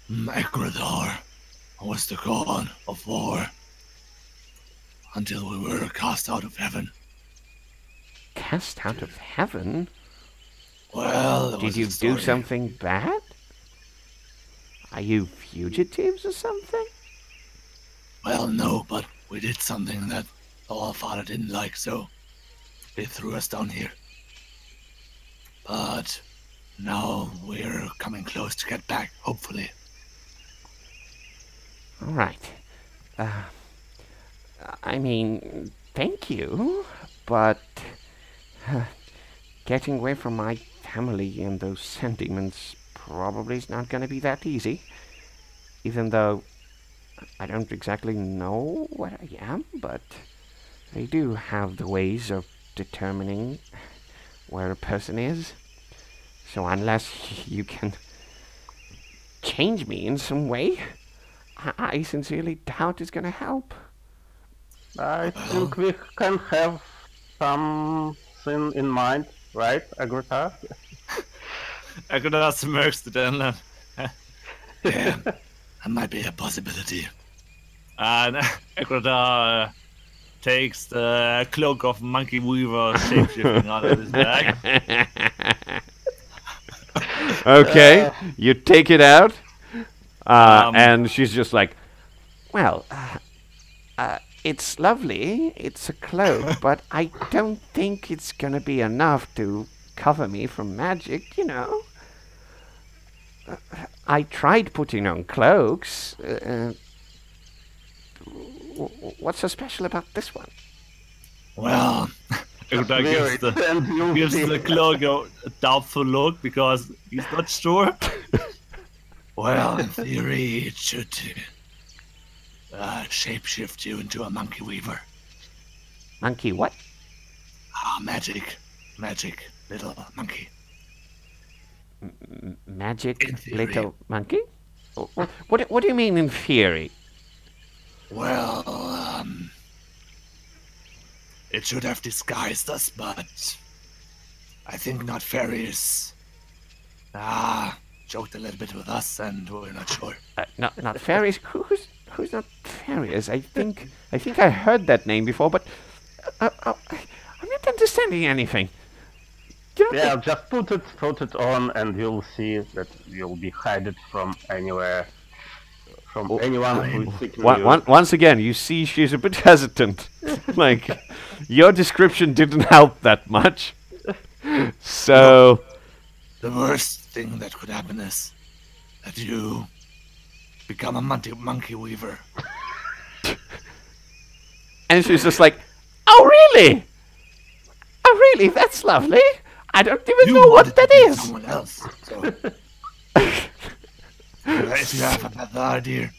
Agradar was the god of war until we were cast out of heaven. Cast out of heaven? Well, there Did was you a do story. something bad? Are you fugitives or something? Well, no, but we did something that our father didn't like, so they threw us down here. But now we're coming close to get back, hopefully. All right. I mean, thank you, but getting away from my family and those sentiments probably is not going to be that easy. even though I don't exactly know what I am, but they do have the ways of determining where a person is. So unless you can change me in some way, I sincerely doubt it's gonna help. I think we can have something in mind, right, Agrita? Agrita smirks to Denland. Yeah, that might be a possibility. And Agrita takes the cloak of Monkey Weaver shapeshifting out of his bag. Okay, you take it out, and she's just like, well, it's lovely, it's a cloak, but I don't think it's gonna be enough to cover me from magic, you know. I tried putting on cloaks. What's so special about this one? Well, Agrita gives the cloak a doubtful look because he's not sure. well, in theory, it should shapeshift you into a monkey weaver. Monkey what? Magic, little monkey. Magic little monkey? What do you mean in theory? Well, it should have disguised us, but I think not fairies. Joked a little bit with us, and we're not sure. Not fairies? Who's not fairies? I think I heard that name before, but I'm not understanding anything. Yeah, just put it on, and you'll see that you'll be hidden from anywhere, from anyone who is seeking you. Once again, you see she's a bit hesitant. Like, your description didn't help that much. So... The worst thing that could happen is that you become a monkey weaver. And she's just like, oh really? Oh really? That's lovely. I don't even know what that is. Someone else. So. If you have another idea.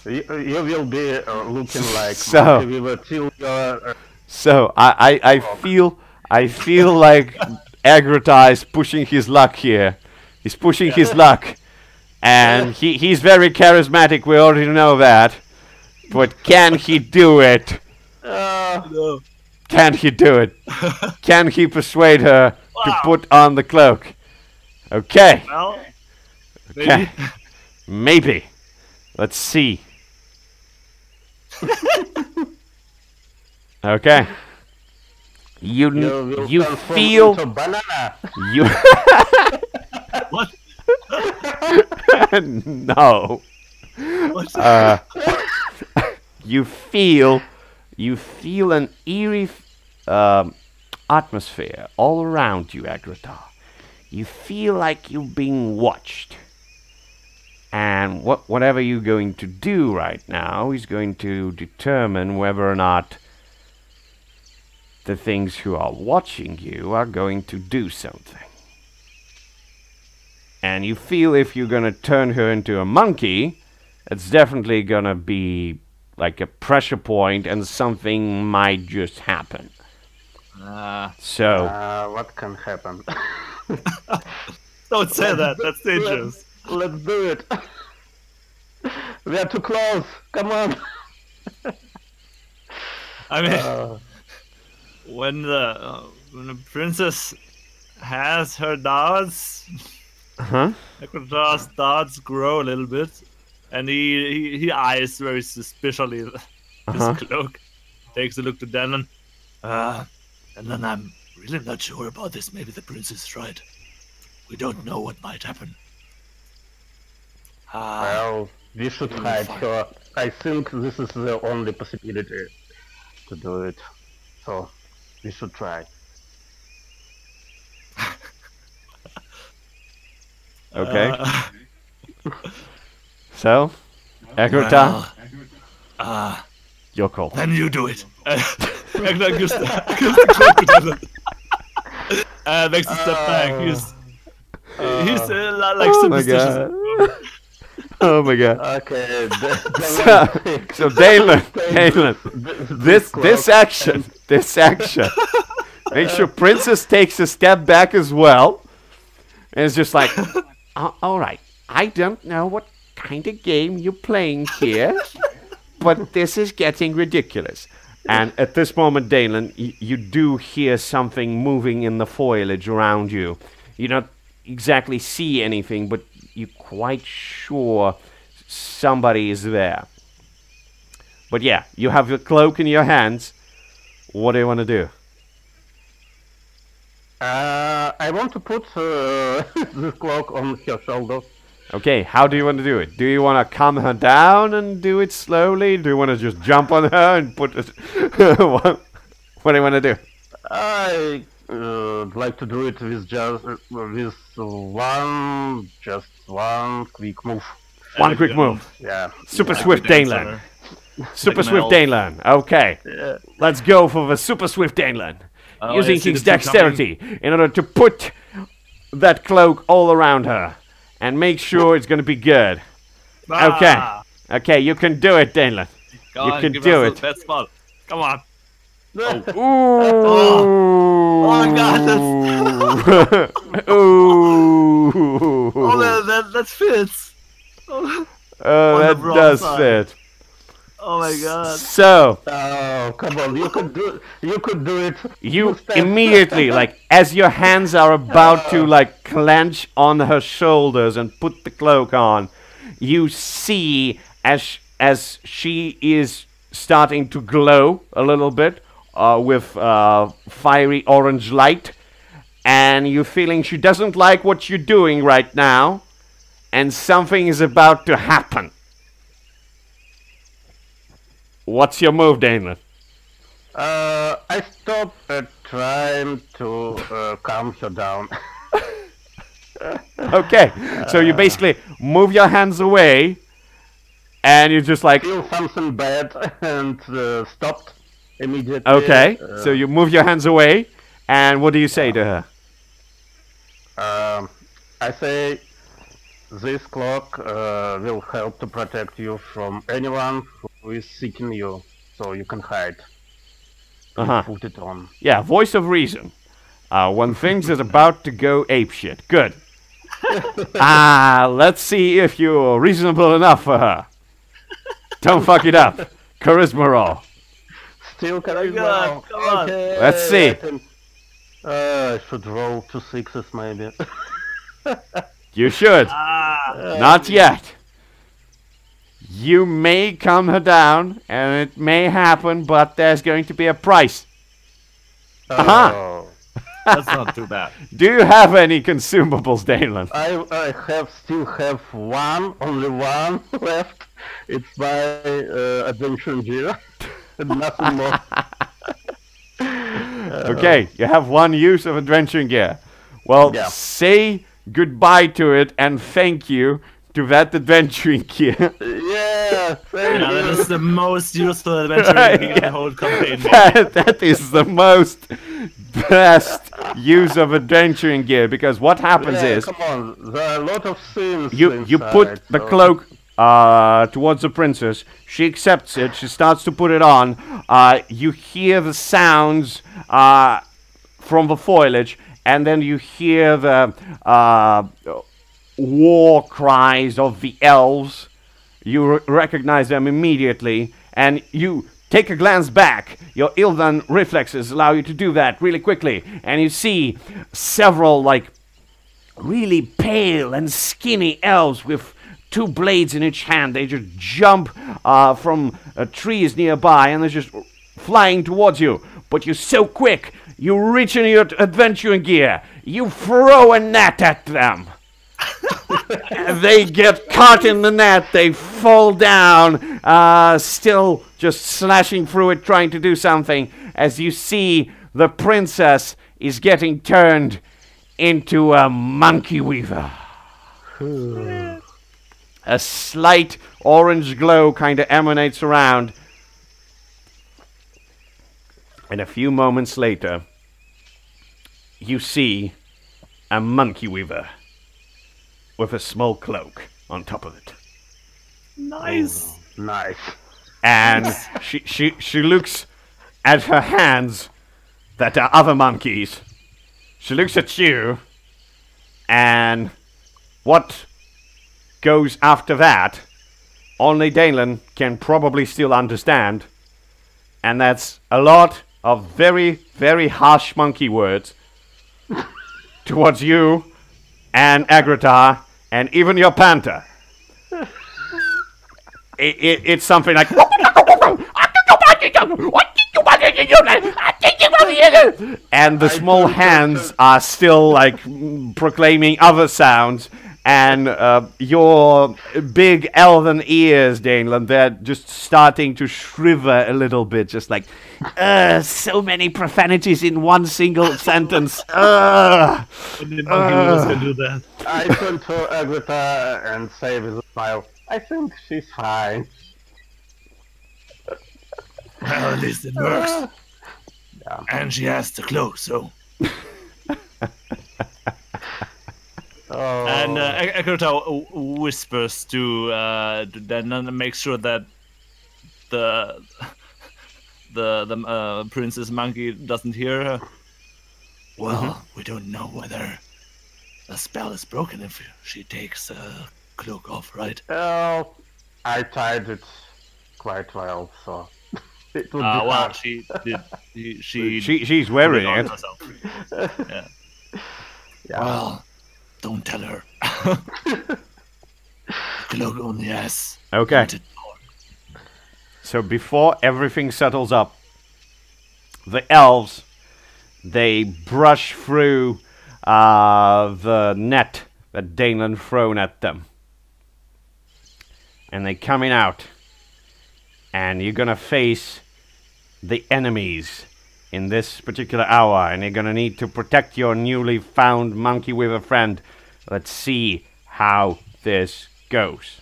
You will be looking like so. monkey weaver till you're... So I feel like Agrita is pushing his luck here. He's pushing his luck. And he's very charismatic, we already know that. But can he do it? No. Can he do it? Can he persuade her to put on the cloak? Okay. Well, maybe. Okay. Maybe. Let's see. Okay. You feel banana. you What? no. You feel an eerie atmosphere all around you, Agrita. You feel like you're being watched. And whatever you're going to do right now is going to determine whether or not the things who are watching you are going to do something. And you feel if you're going to turn her into a monkey, it's definitely going to be like a pressure point and something might just happen. So... what can happen? Don't say that, that's dangerous. Let's do it. We are too close. Come on. I mean, when the princess has her doubts, Agrita's doubts grow a little bit, and he eyes very suspiciously this cloak. Takes a look to Denland. And then I'm really not sure about this. Maybe the princess is right. We don't know what might happen. Well, we should hide her. I think this is the only possibility to do it. So, we should try. Okay. So, Agrita, your call. Then you do it. Agrita gives the cloak to Denland. Makes a step back. He's like suspicious. Oh my god. Okay. So Dalen, this action. Make sure Princess takes a step back as well. And it's just like, all right, I don't know what kind of game you're playing here, but this is getting ridiculous. And at this moment, Dalen, you do hear something moving in the foliage around you. You don't exactly see anything, but you're quite sure somebody is there. But yeah, you have your cloak in your hands. What do you want to do? I want to put this cloak on her shoulders. Okay, how do you want to do it? Do you want to calm her down and do it slowly? Do you want to just jump on her and put it... what do you want to do? I like to do it with just one quick move. One quick move. Yeah. Super swift Daneland. Super swift Daneland. Okay. Yeah. Let's go for the super swift Daneland. Oh, Using I see his the two dexterity in order to put that cloak all around her. And make sure it's going to be good. Ah, Okay. Okay, you can do it, Daneland. Come You on, can give do us it. the best spot. Come on. Ooh. Oh god, Ooh. oh that fits. Oh, Oh, on the that wrong does side. fit. oh my god. So, Oh, come on! You could do it. you step. immediately, like, as your hands are about to, like, clench on her shoulders and put the cloak on, you see as she is starting to glow a little bit with fiery orange light, and you're feeling she doesn't like what you're doing right now, and something is about to happen. What's your move, Damon? I stop trying to calm her down. Okay, so you basically move your hands away, and you're just like, Feel something bad and stopped immediately. okay, so you move your hands away, and what do you say to her? I say this cloak will help to protect you from anyone who is seeking you, so you can hide. Uh-huh. Put it on. Yeah, voice of reason. When things is about to go apeshit. Good. Let's see if you're reasonable enough for her. Don't fuck it up. Charisma roll. Still charisma. God, come on. Okay, Let's see. I should roll 2 6s maybe. You should. Not yet. You may calm her down, and it may happen, but there's going to be a price. Uh-huh. Oh. That's not too bad. Do you have any consumables, Dalen? I still have only one left. It's my adventure gear. Nothing more. Okay, you have one use of adventuring gear. Well, Yeah. say goodbye to it and thank you to that adventuring gear. Yeah, thank Yeah, that you. is the most useful adventure Right, in the whole campaign. That is the most best use of adventuring gear, because what happens Yeah, is come on, there are a lot of things you put inside, the so- cloak towards the princess. She accepts it. She starts to put it on. You hear the sounds from the foliage, and then you hear the war cries of the elves. You recognize them immediately, and you take a glance back. Your Ildan reflexes allow you to do that really quickly, and you see several, like, really pale and skinny elves with 2 blades in each hand. They just jump from trees nearby, and they're just flying towards you. But you're so quick, you reach in your adventuring gear, you throw a net at them. They get caught in the net, they fall down, still just slashing through it, trying to do something, as you see the princess is getting turned into a monkey weaver. A slight orange glow kind of emanates around. And a few moments later, you see a monkey weaver with a small cloak on top of it. Nice. Nice. And she looks at her hands that are other monkeys. She looks at you, and what goes after that, only Dalen can probably still understand, and that's a lot of very, very harsh monkey words towards you and Agratar and even your panther. It's something like and the small hands are still like proclaiming other sounds, and your big elven ears, Daneland, they're just starting to shriver a little bit, just like so many profanities in one single sentence. Only monkeys can do that. I turn to Agatha and say with a smile, I think she's fine. Well, at least it works. Yeah. And she has the cloak, so. Oh. And Akrota whispers to Danon and makes sure that the princess monkey doesn't hear her. Well, we don't know whether the spell is broken if she takes the cloak off, right? Well, I tied it quite well, so it would be Well, hard. She's wearing put it. on herself. Yeah. Yeah. Well, don't tell her. The cloak only has Okay. limited power. So before everything settles up, the elves, they brush through the net that Daneland thrown at them. And they coming out. And you're gonna face the enemies in this particular hour. And you're gonna need to protect your newly found monkey with a friend. Let's see how this goes.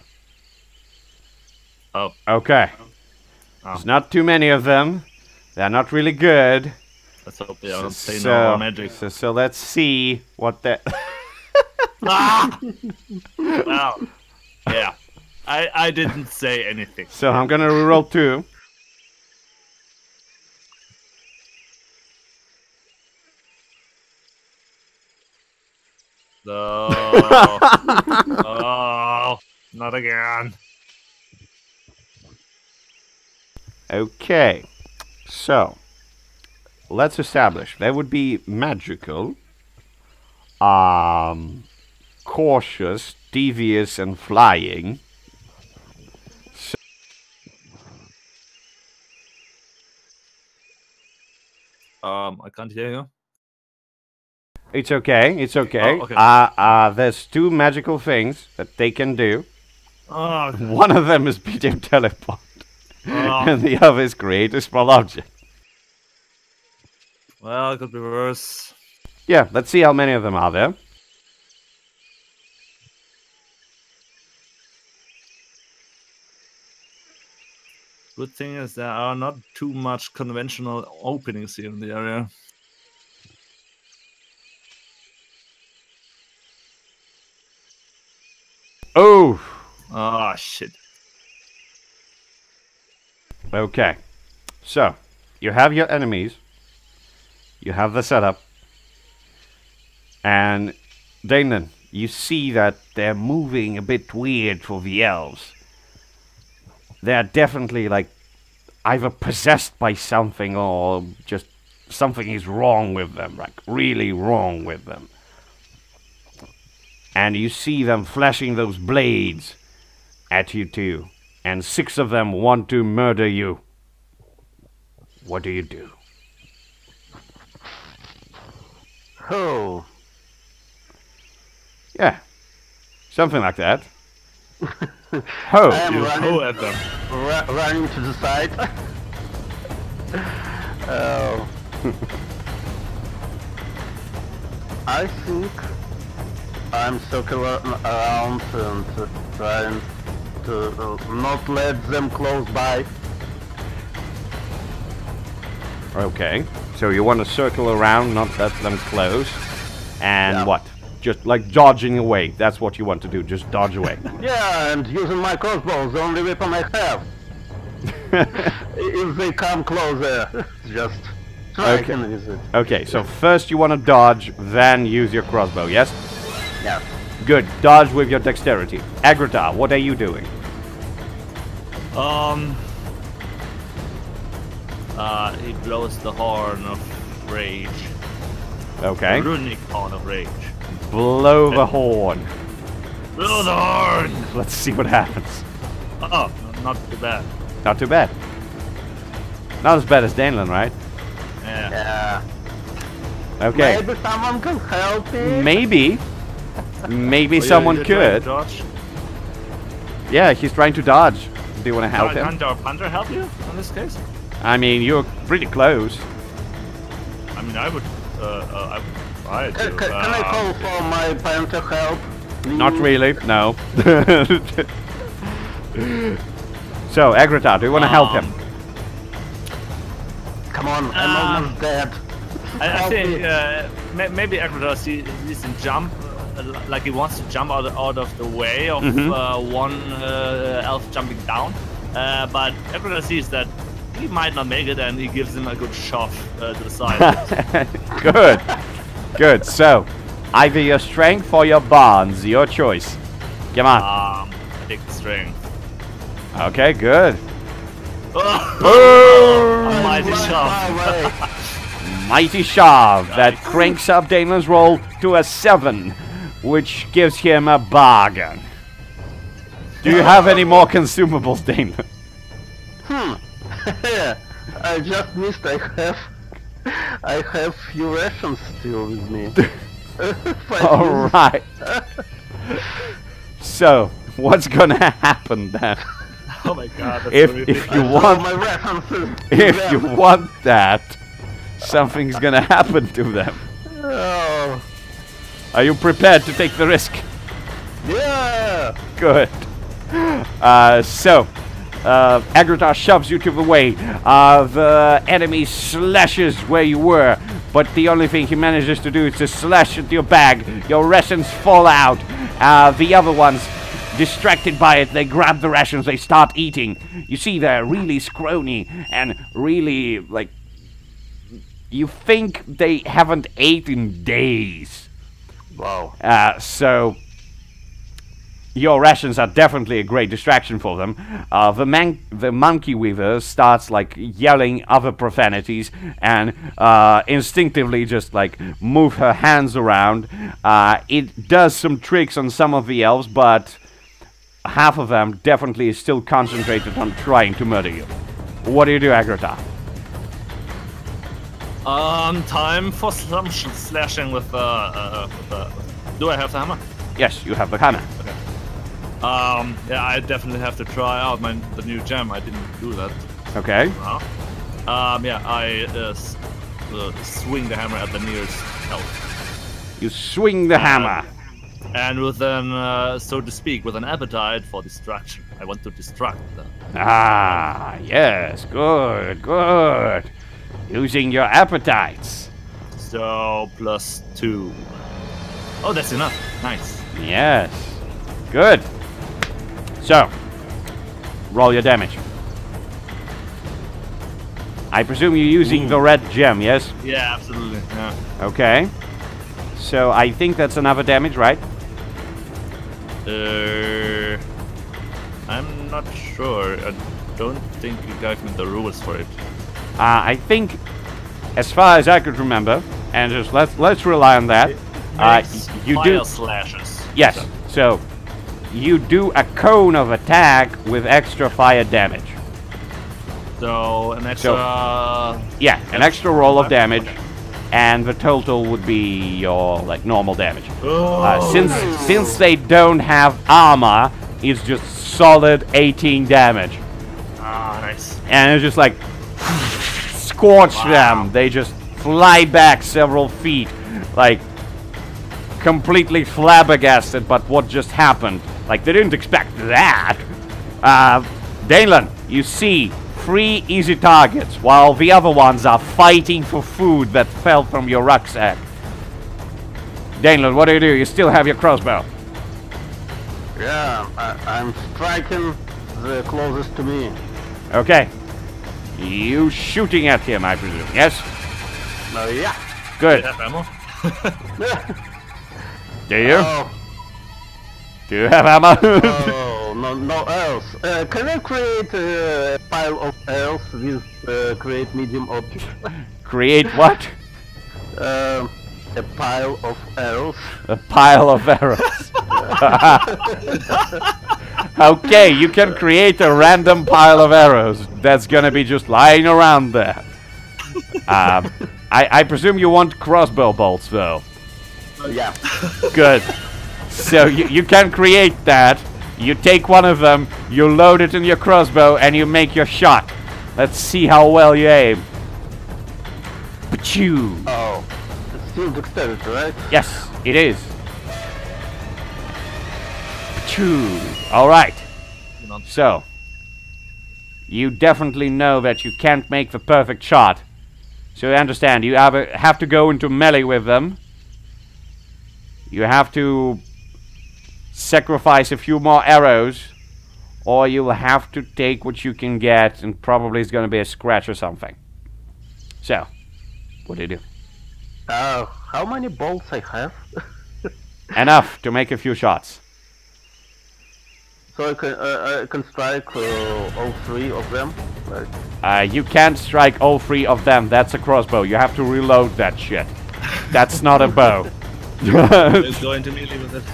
Oh. Okay. There's not too many of them. They're not really good. Let's hope they don't say no more magic. So let's see what that... Wow. Yeah. I didn't say anything. So I'm gonna reroll 2. No. Oh, not again. Okay. So let's establish that would be magical, cautious, devious, and flying. I can't hear you. It's okay. It's okay. Oh, okay. There's 2 magical things that they can do. Oh, One of them is medium teleport, and the other is create a small object. well, it could be worse. Yeah, let's see how many of them are there. Good thing is there are not too much conventional openings here in the area. Oh, Oh, shit. okay. So, you have your enemies. You have the setup. And, Danon, you see that they're moving a bit weird for the elves. They're definitely, like, either possessed by something or just something is wrong with them. Like, really wrong with them. And you see them flashing those blades at you too. And 6 of them want to murder you. What do you do? Oh. Yeah. Something like that. I Ho! am You running, hoe at them. running to the side. Oh. I think I'm circling around and trying to not let them close by. Okay. So you want to circle around, not let them close. And Yeah. what? just like dodging away. That's what you want to do. Just dodge away. Yeah, and using my crossbow, the only weapon I have. If they come closer, just try and use it. Okay, so first you want to dodge, then use your crossbow, yes? Yeah. Good. Dodge with your dexterity. Agrita, what are you doing? He blows the horn of rage. Okay. Runic horn of rage. Blow the horn. Blow the horn! Let's see what happens. Oh, not too bad. Not too bad. Not as bad as Danelin, right? Yeah. Okay. Maybe someone can help me. Maybe. Maybe Oh, someone you're trying to could. dodge? Yeah, he's trying to dodge. Do you want to help him? Can our punter help you in this case? I mean, you're pretty close. I mean, I would try to. Can I call for my parent to help? Not really, no. So, Agrita, do you want to help him? Come on, I'm almost dead. I think maybe Agrita sees him jump, like he wants to jump out of the way of one elf jumping down. But Agrita sees that he might not make it, and he gives him a good shove to the side. Good. Good. So, either your strength or your bonds, your choice. Come on. I take the strength. Okay, good. Mighty shove. Mighty shove that cranks up Damon's roll to a 7, which gives him a bargain. Do you have any more consumables, Damon? I just missed. I have few rations still with me. All right. So, what's gonna happen then? Oh my god! That's If horrific. you want, my references. if you want that, something's gonna happen to them. Oh. Are you prepared to take the risk? Yeah. Good. Agrita shoves you to the way. The enemy slashes where you were, but the only thing he manages to do is to slash at your bag. Your rations fall out. The other ones, distracted by it, they grab the rations, they start eating. You see, they're really scrawny and really, like, you think they haven't ate in days. Wow. So your rations are definitely a great distraction for them. The monkey weaver starts like yelling other profanities and instinctively just like move her hands around. It does some tricks on some of the elves, but half of them definitely is still concentrated on trying to murder you. What do you do, Agrita? Time for some slashing with do I have the hammer? Yes, you have the hammer. Okay. Yeah, I definitely have to try out the new gem. I didn't do that. Okay. Yeah, I swing the hammer at the nearest elf. You swing the hammer. And with an, so to speak, with an appetite for distraction. I want to distract them. Ah, yes, good, good. Using your appetites. So, +2. Oh, that's enough. Nice. Yes. Good. So, roll your damage. I presume you're using the red gem, yes? Yeah, absolutely. Yeah. Okay. So, I think that's another damage, right? I'm not sure. I don't think you gave me the rules for it. I think, as far as I could remember, and just let's rely on that. You fire do slashes. yes. So you do a cone of attack with extra fire damage. So an extra. Yeah, an extra roll of damage, and the total would be your like normal damage. Since they don't have armor, it's just solid 18 damage. Ah, nice. And it's just like scorch them. They just fly back several feet, like completely flabbergasted. But what just happened? Like they didn't expect that. Dalen, you see 3 easy targets, while the other ones are fighting for food that fell from your rucksack. Daneland, what do? You still have your crossbow. Yeah, I'm striking the closest to me. Okay. You shooting at him, I presume, yes? Yeah. Good. You have ammo? Do you? Oh, Do you have ammo? oh, no else. Can I create a pile of else with create medium object? Create what? A pile of arrows. A pile of arrows. Okay, you can create a random pile of arrows that's gonna be just lying around there. I presume you want crossbow bolts, though. Yeah. Good. So you can create that. You take one of them, you load it in your crossbow, and you make your shot. Let's see how well you aim. Pachoo. Oh, it's still dexterity, right? Yes, it is. Pachoo. All right. So, you definitely know that you can't make the perfect shot. So you understand, you have to go into melee with them. You have to sacrifice a few more arrows, or you'll have to take what you can get, and probably it's going to be a scratch or something. So, what do you do? How many bolts I have? Enough to make a few shots. So I can strike all three of them? Right. You can't strike all three of them. That's a crossbow. You have to reload that shit. That's not a bow. Let's go into melee with it.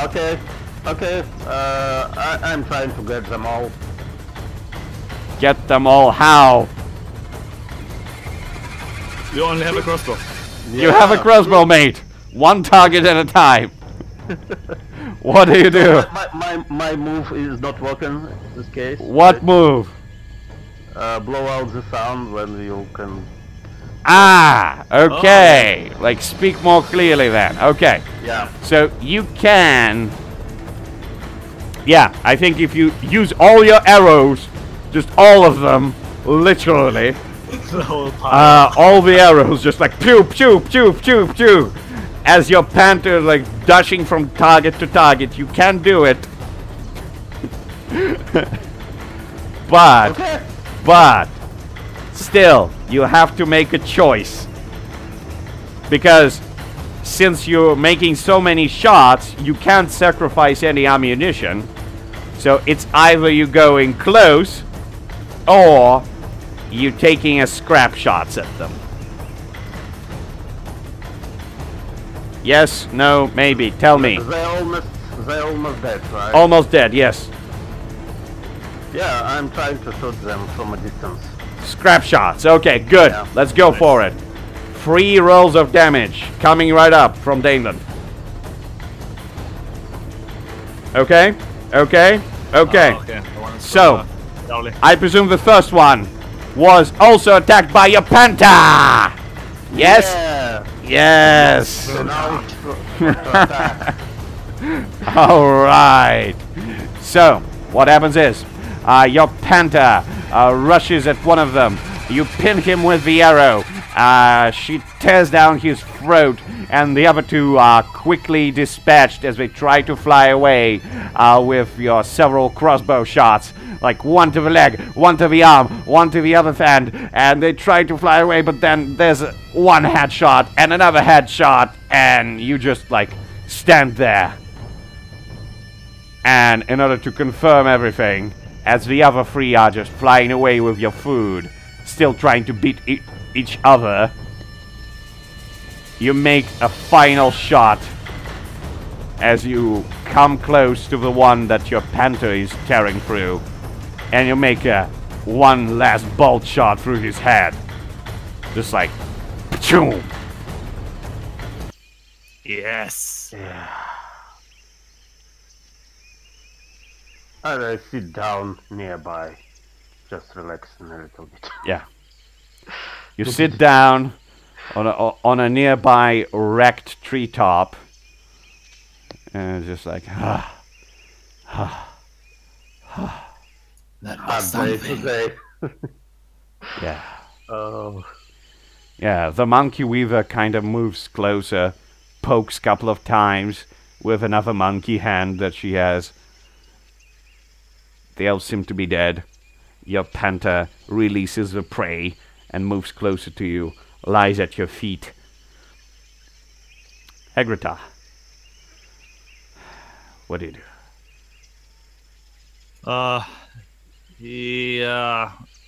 Okay, okay. I'm trying to get them all. Get them all how? You only have a crossbow. You have a crossbow, mate. One target at a time. What do you do? My move is not working in this case. What move? Blow out the sound when you can. Ah, okay. Like, speak more clearly then. Okay. Yeah. So you can. Yeah, I think if you use all your arrows, just all of them, literally, The whole pile. all the arrows just like pew pew pew pew pew, as your panther like dashing from target to target. You can do it. But Okay. But still, you have to make a choice. Because since you're making so many shots, you can't sacrifice any ammunition. So it's either you going close or you taking a scrap shots at them. Yes, no, maybe. Tell me. They're almost dead, right? Almost dead, yes. Yeah, I'm trying to shoot them from a distance. Scrap shots. Okay, good. Yeah. Let's go for it. 3 rolls of damage coming right up from Daneland. Okay, okay, okay. Oh, okay. The one is So, Dowley. I presume the first one was also attacked by your panther. Yes? Yeah. Yes. So now it's to attack. Alright. So, what happens is, your panther rushes at one of them. You pin him with the arrow. She tears down his throat, and the other two are quickly dispatched as they try to fly away with your several crossbow shots. Like one to the leg, one to the arm, one to the other hand, and they try to fly away, but then there's one headshot and another headshot, and you just like stand there. And in order to confirm everything, as the other 3 are just flying away with your food, still trying to beat each other, you make a final shot as you come close to the one that your panther is tearing through, and you make one last bolt shot through his head. Just like, choom. Yes. I sit down nearby, just relaxing a little bit. Yeah. You sit down on a nearby wrecked treetop, and just like, That was Hard day something. today. yeah. Oh, Yeah, the monkey weaver kind of moves closer, pokes a couple of times with another monkey hand that she has. The elves seem to be dead. Your panther releases the prey and moves closer to you, lies at your feet. Agrita, what do you do?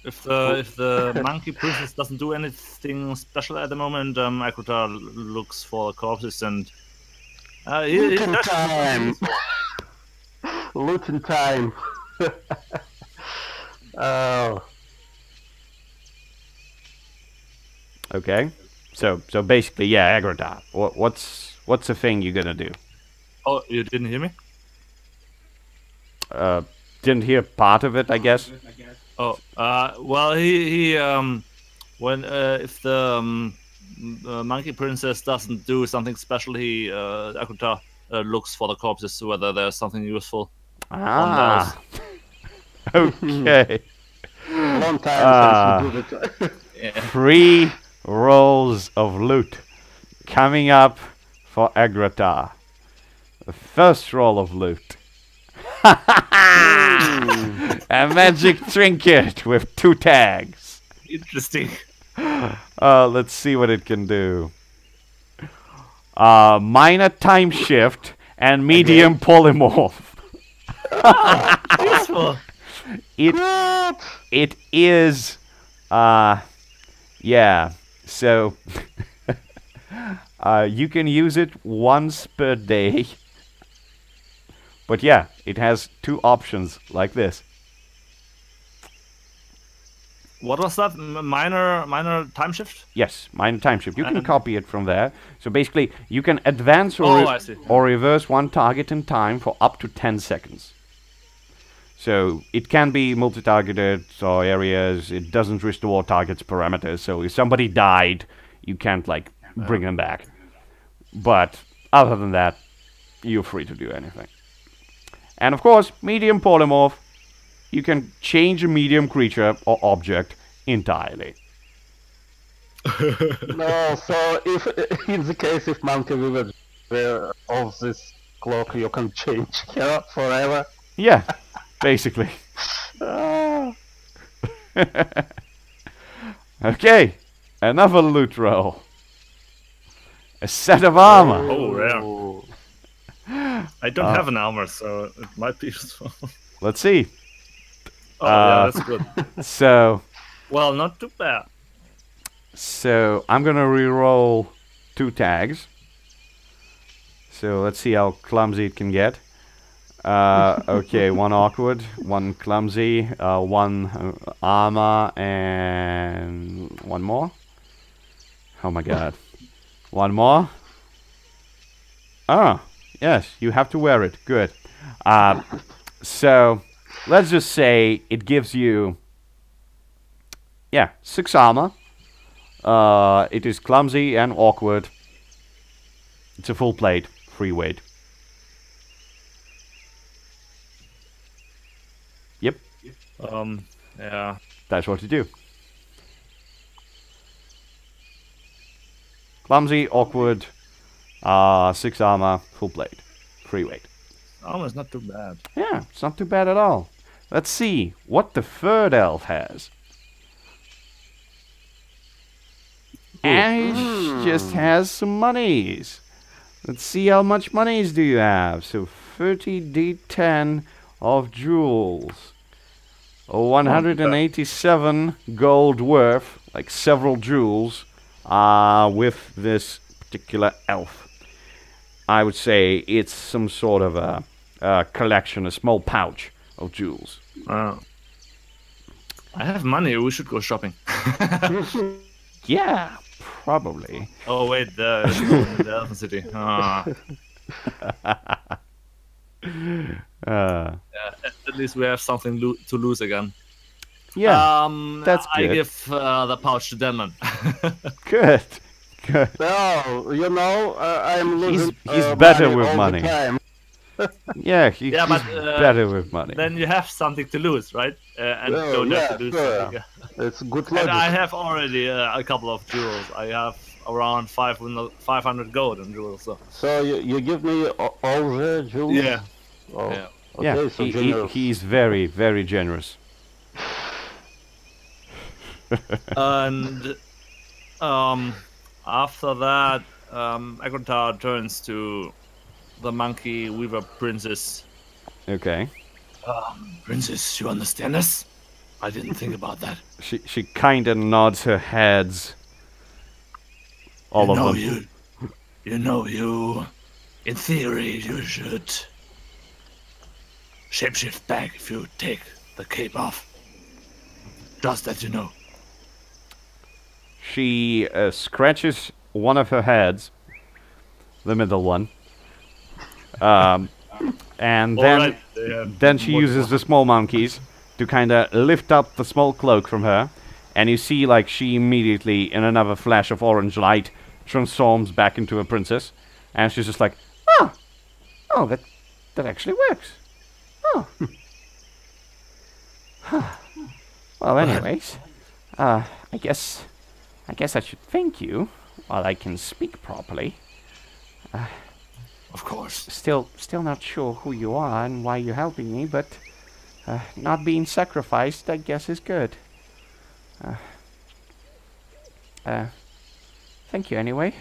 If the monkey princess doesn't do anything special at the moment, Agrita looks for corpses and Looting time. Looting time. Oh. Okay, so basically, yeah, Agrita. What's the thing you're gonna do? Oh, you didn't hear me? Didn't hear part of it, I guess. Oh, well, he when if the monkey princess doesn't do something special, Agrita looks for the corpses whether there's something useful. Ah. Okay. Long time since we did it. Yeah. 3 rolls of loot coming up for Agrita. The first roll of loot. A magic trinket with 2 tags. Interesting. Let's see what it can do. Minor time shift and medium polymorph. Useful. It is yeah, so you can use it once per day, but yeah, it has 2 options like this. What was that? Minor time shift? Yes, minor time shift. You can copy it from there. So basically, you can advance or, I see. or reverse one target in time for up to 10 seconds. So it can be multi-targeted or areas. It doesn't restore targets parameters. So if somebody died, you can't like bring them back. But other than that, you're free to do anything. And of course, medium polymorph. You can change a medium creature or object entirely. No, so if in the case if monkey weaver wear of this cloak, you can change her forever. Yeah, basically. Ah. Okay, another loot roll. A set of armor. Oh, rare. I don't have an armor, so it might be useful. Let's see. Oh, yeah, that's good. So Well, not too bad. I'm gonna re-roll 2 tags. So let's see how clumsy it can get. Okay, 1 awkward, 1 clumsy, 1 armor, and 1 more. Oh my god. 1 more. Ah, yes, you have to wear it. Good. So let's just say it gives you, yeah, 6 armor. It is clumsy and awkward. It's a full plate, free weight. Yep, Yeah. that's what you do. Clumsy, awkward, 6 armor, full plate, free weight. Armor's not too bad. Yeah, it's not too bad at all. Let's see what the third elf has. Ash just has some monies. Let's see how much monies do you have. So 30d10 of jewels. 187 gold worth, like several jewels, with this particular elf. I would say it's some sort of a collection, a small pouch of jewels. I have money. We should go shopping. Yeah, probably. Oh wait, the Elven City. Yeah, at least we have something to lose again. Yeah, that's I good. give the pouch to Denman. Good. Good. No, you know, I'm losing. He's better money with all money. the time. Yeah, he's but, better with money. Then you have something to lose, right? And Oh, don't yeah, have to lose sure. something. it's good And I logic. have already a couple of jewels. I have around 500 gold in jewels. So. So you give me all the jewels? Yeah. Oh, Yeah. okay, Yeah, so generous. he's very, very generous. And after that, Agrotar turns to the monkey weaver princess. Okay. Princess, you understand us? I didn't think about that. She kind of nods her heads. All you of know, them. you. In theory, you should shapeshift back if you take the cape off. Just that you know. She scratches one of her heads, the middle one, and then Alright, then she uses the small monkeys to kind of lift up the small cloak from her, and you see like she immediately, in another flash of orange light, transforms back into a princess, and she's just like, oh, that actually works. Oh. Well, anyways, I guess I should thank you while I can speak properly. Of course. Still not sure who you are and why you're helping me, but not being sacrificed, I guess, is good. Thank you anyway.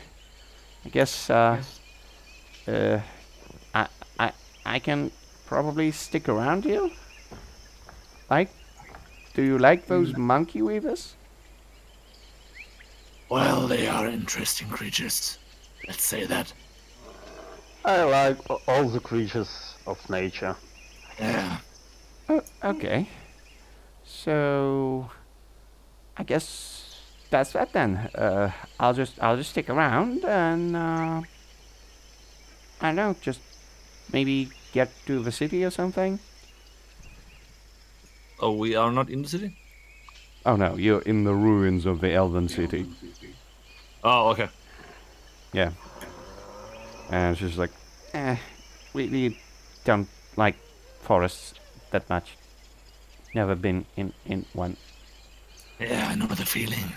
I guess I can probably stick around here. Do you like those monkey weavers? Well, they are interesting creatures. Let's say that. I like all the creatures of nature. Yeah. Oh, okay. So I guess that's that then. I'll just stick around and I don't know, just maybe get to the city or something. Oh, we are not in the city? Oh no, you're in the ruins of the Elven city. Oh, okay. Yeah. And she's like, we don't like forests that much. Never been in one. Yeah, I know the feeling.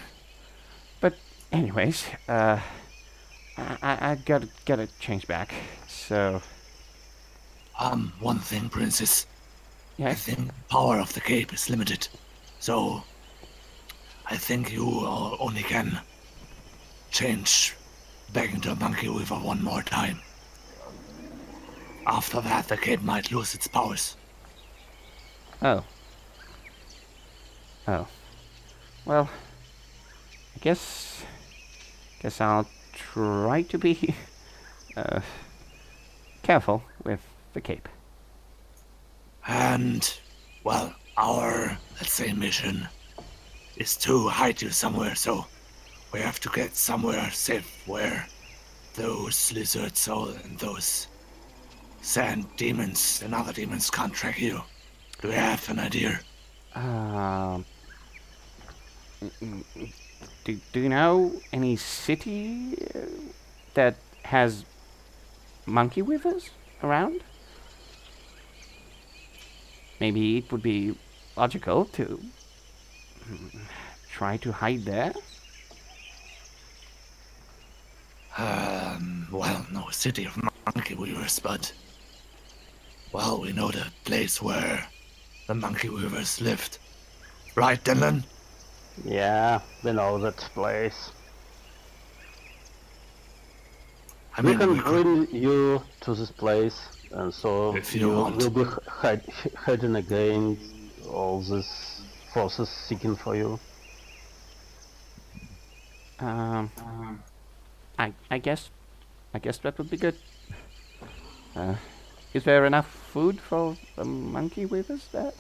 But anyways, I gotta change back. So One thing, Princess. yeah. I think the power of the cape is limited. So, I think you only can change back into a monkey weaver one more time. After that, the cape might lose its powers. Oh. Well, I guess I'll try to be careful with the cape. And, well, our, let's say, mission is to hide you somewhere, so we have to get somewhere safe where those lizards and those sand demons and other demons can't track you. Do you have an idea? Do you know any city that has monkey weavers around? Maybe it would be logical to try to hide there. Well, no city of monkey weavers, but, well, we know the place where the monkey weavers lived. Right, Denlin? Yeah, we know that place. I We mean, can we could, bring you to this place, and so If you want. will be hiding against all these forces seeking for you. I guess that would be good. Is there enough food for the monkey weavers there?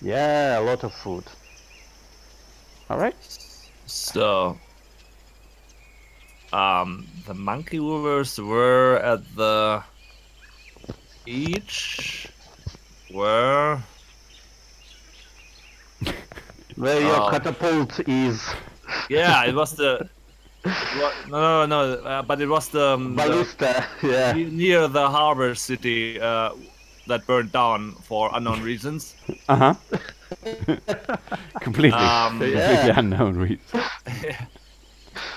Yeah, a lot of food. Alright. So, the monkey weavers were at the beach where Where your Oh. catapult is. yeah, it was the no, but it was the Ballista, yeah. near the harbor city that burned down for unknown reasons. Uh-huh. Completely unknown reason.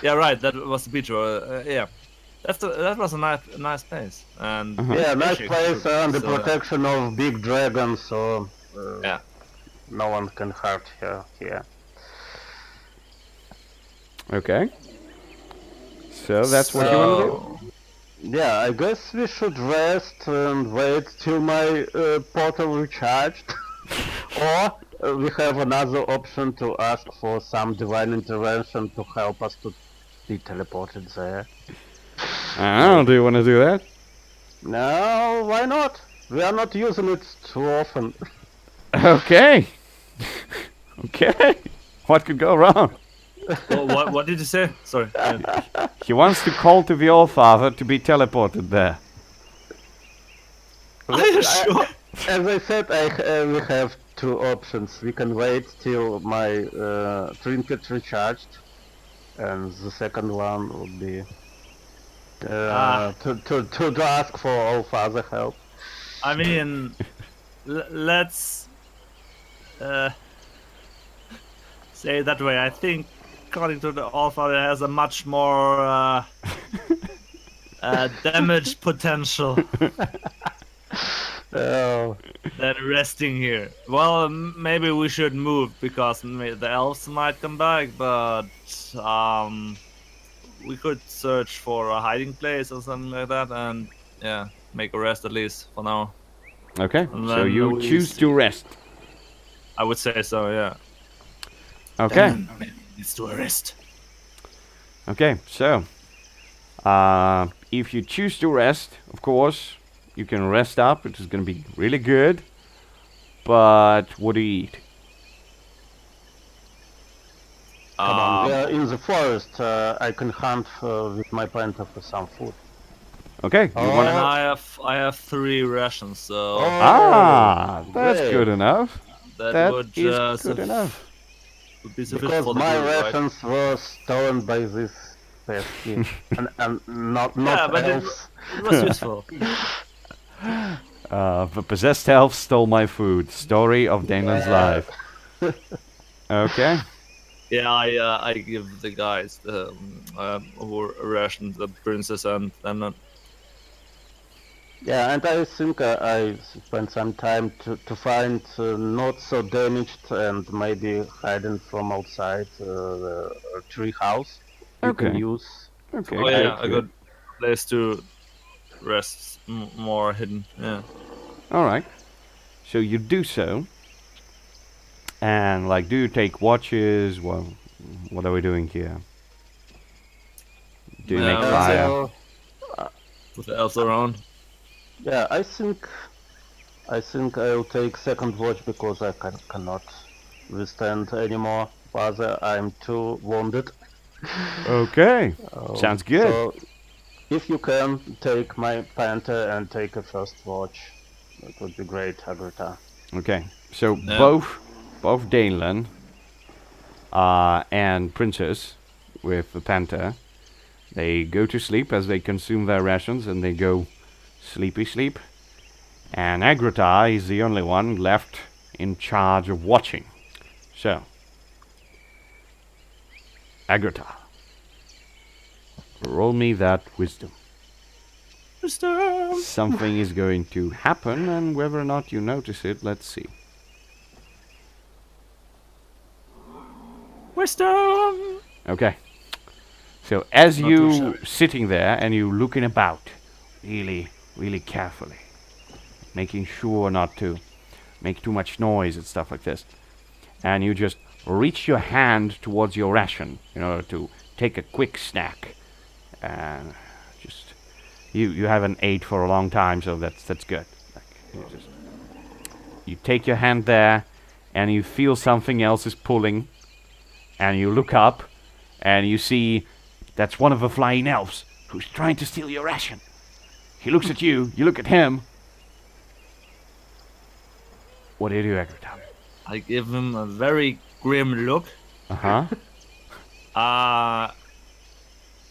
Yeah, right. That was the beach. Yeah, that was a nice place. And Yeah, nice fishing, place under so, protection of big dragons, so yeah. no one can hurt her here. Okay. So that's what you want to do? Yeah, I guess we should rest and wait till my portal recharged. Or we have another option to ask for some divine intervention to help us to be teleported there. Oh, do you want to do that? No, why not? We are not using it too often. Okay. Okay. What could go wrong? What did you say? Sorry. He wants to call to the All-Father to be teleported there. Are you sure? As I said, we have two options. We can wait till my trinket recharged, and the second one would be to ask for All-Father help. I mean, let's say it that way. I think, according to the All-Father, has a much more damage potential Oh, than resting here. Well, maybe we should move because the elves might come back, but we could search for a hiding place or something like that, and yeah, make a rest at least for now. Okay, And so then you we choose see. to rest. I would say so, yeah. Okay, Let's do a rest. okay, so if you choose to rest, of course, you can rest up, which is going to be really good. But what do you eat? yeah, in the forest, I can hunt with my panther for some food. Okay, you want And I have 3 rations, so that's great. good enough. that That would is good enough. would be sufficient Because for the my group, right? rations were stolen by this pesky, and not Yeah, but elves. it was useful. The possessed elf stole my food. Story of Damon's life. Okay. Yeah, I give the guys who rationed the princess and Yeah, and I think I spent some time to find not so damaged and maybe hiding from outside the tree house. You can Okay. use. Okay. oh yeah, good, a good. good place to rest, more hidden. Yeah. All right. So you do so. And like, do you take watches? Well, what are we doing here? Do you make Yeah, fire? So, With the elves around. yeah, I think I'll take second watch because I cannot withstand anymore. Further, I'm too wounded. Okay. Sounds good. So, if you can take my panther and take a first watch, that would be great, Agrita. Okay. So Yeah. both Danelan and Princess with the panther, they go to sleep as they consume their rations and they go sleep. And Agrita is the only one left in charge of watching. So, Agrita, roll me that wisdom. Wisdom. Something is going to happen, and whether or not you notice it, let's see. Wisdom. Okay. So as Not too you shabby. sitting there and you looking about, really carefully, making sure not to make too much noise and stuff like this, and you just reach your hand towards your ration in order to take a quick snack, and just you haven't ate for a long time, so that's good. Like, you take your hand there, and you feel something else is pulling, and you look up, and you see that's one of the flying elves who's trying to steal your ration. He looks at you, you look at him. What do you do, Agrita? I give him a very grim look. Uh-huh.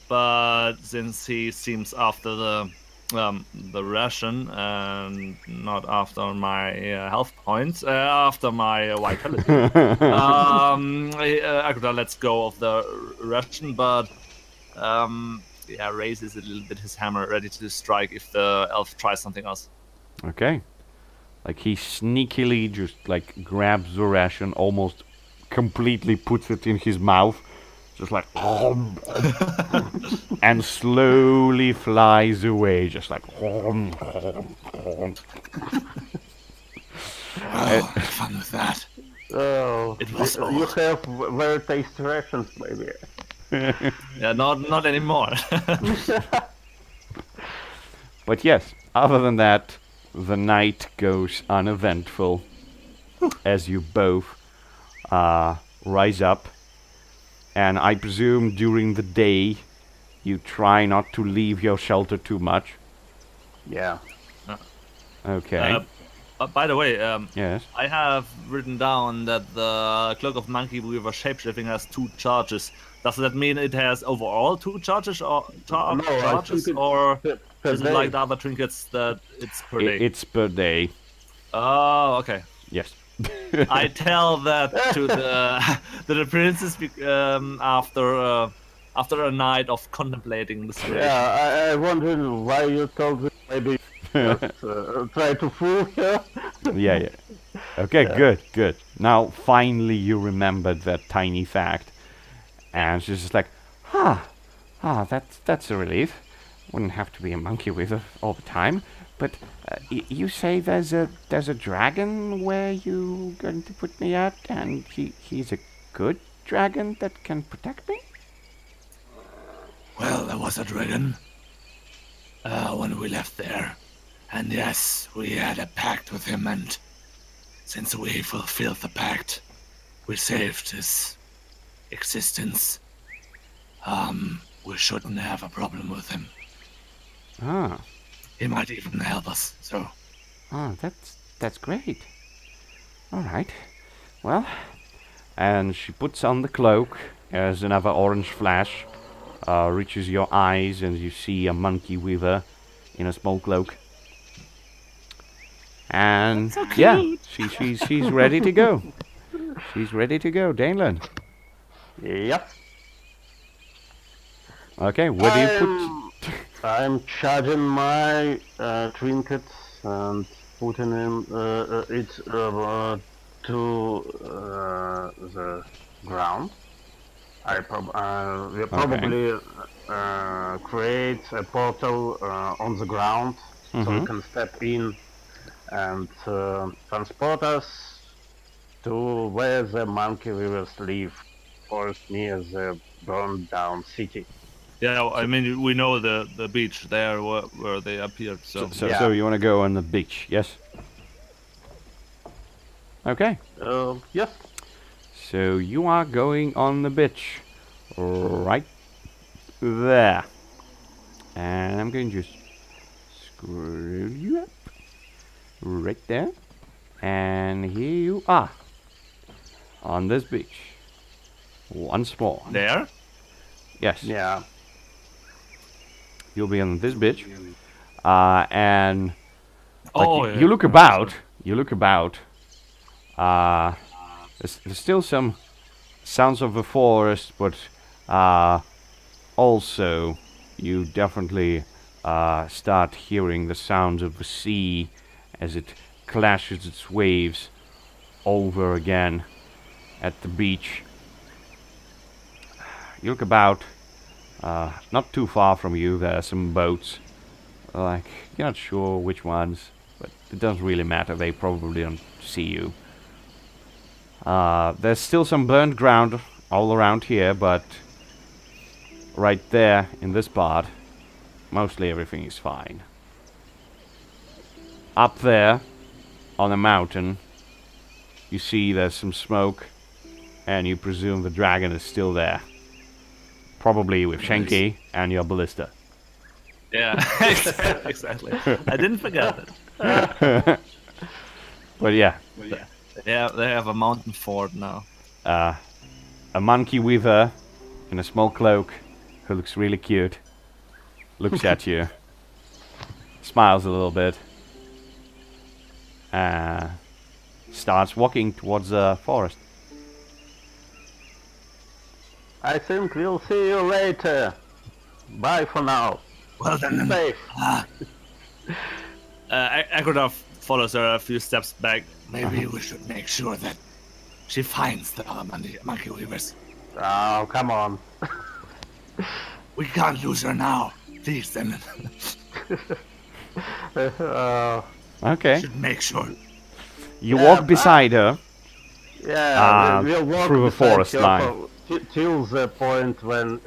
But since he seems after the the ration and not after my health points, after my vitality. Agricola lets go of the ration, but yeah, raises a little bit his hammer, ready to strike if the elf tries something else. Okay. Like he sneakily just like grabs the ration, almost completely puts it in his mouth, just like and slowly flies away, just like Have fun with that. Oh, It was you old. have very tasty rations, maybe. Yeah, not anymore. But yes, other than that, the night goes uneventful as you both rise up. And I presume during the day you try not to leave your shelter too much. Yeah. Okay. By the way, Yes. I have written down that the Cloak of Monkey Weaver shapeshifting has 2 charges. Does that mean it has overall 2 charges or No, I charges, think it's or per is it day. like the other trinkets that it's per day? It's per day. Oh, okay. Yes. I tell that to the princess after a night of contemplating the situation. Yeah, I wondered why you told me maybe just try to fool her. Yeah. Okay, good. Now finally you remembered that tiny fact. And she's just like, that's a relief. Wouldn't have to be a monkey with her all the time. But you say there's a dragon where you going to put me at, and he's a good dragon that can protect me? Well, there was a dragon when we left there. And yes, we had a pact with him, and since we fulfilled the pact, we saved his existence. We shouldn't have a problem with him. Ah, He might even help us, so... that's great. All right. Well, and she puts on the cloak as another orange flash reaches your eyes, and you see a monkey weaver in a small cloak. And yeah, she's ready to go. She's ready to go, Daneland. Yep. Okay, where do you put? I'm charging my trinkets and putting it to the ground. We'll probably create a portal on the ground so we can step in and transport us to where the monkey weavers live, or near the burned down city. Yeah, I mean, we know the beach there where they appeared, so... Yeah. So you want to go on the beach, yes? Okay. Yes. So you are going on the beach, right there. And I'm going to just screw you up, right there. And here you are, on this beach, once more. There? Yes. Yeah. You'll be on this beach, and like, Oh, you look about. You look about. There's still some sounds of the forest, but also you definitely start hearing the sounds of the sea as it clashes its waves over again at the beach. You look about. Not too far from you, there are some boats. Like, you're not sure which ones, but it doesn't really matter. They probably don't see you. There's still some burnt ground all around here, but right there in this part, mostly everything is fine. Up there, on the mountain, you see there's some smoke, and you presume the dragon is still there. Probably with Shanky and your ballista. Yeah, exactly. I didn't forget it. But yeah, Yeah, they have a mountain fort now. a monkey weaver in a small cloak who looks really cute looks at you. smiles a little bit. Starts walking towards the forest. I think we'll see you later. Bye for now. Well then, Safe. Agrodar follows her a few steps back. maybe we should make sure that she finds the other monkey weavers. Oh, come on. We can't lose her now. Please, then. Okay. Should make sure. You walk beside her. Yeah, we'll walk through the beside forest her line. till the point when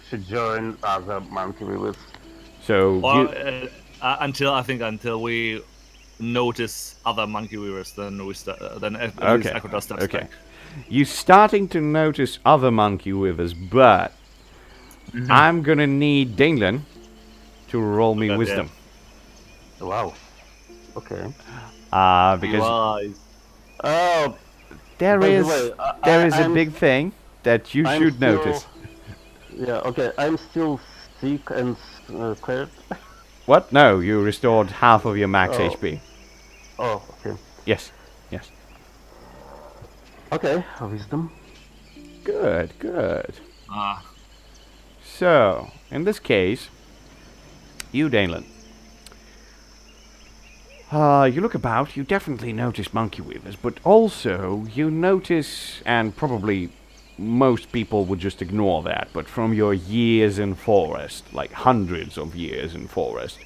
she joined other monkey weavers. So Or you, until we notice other monkey weavers, then we then at least okay. Agrodar steps Okay. back. You're starting to notice other monkey weavers, but I'm gonna need Danelan to roll me Okay, wisdom. Wow. Okay. Because Wise. Oh, there by the is way, a I'm- big thing that you I'm should still- notice. Yeah, okay. I'm still sick and scared. What? No, you restored half of your max Oh. HP. Oh, okay. Yes. Yes. Okay, wisdom. Good. Good. Ah. So, in this case, you, Danelan. You look about, you definitely notice monkey weavers, but also you notice, and probably most people would just ignore that, but from your years in forest, like hundreds of years in forest,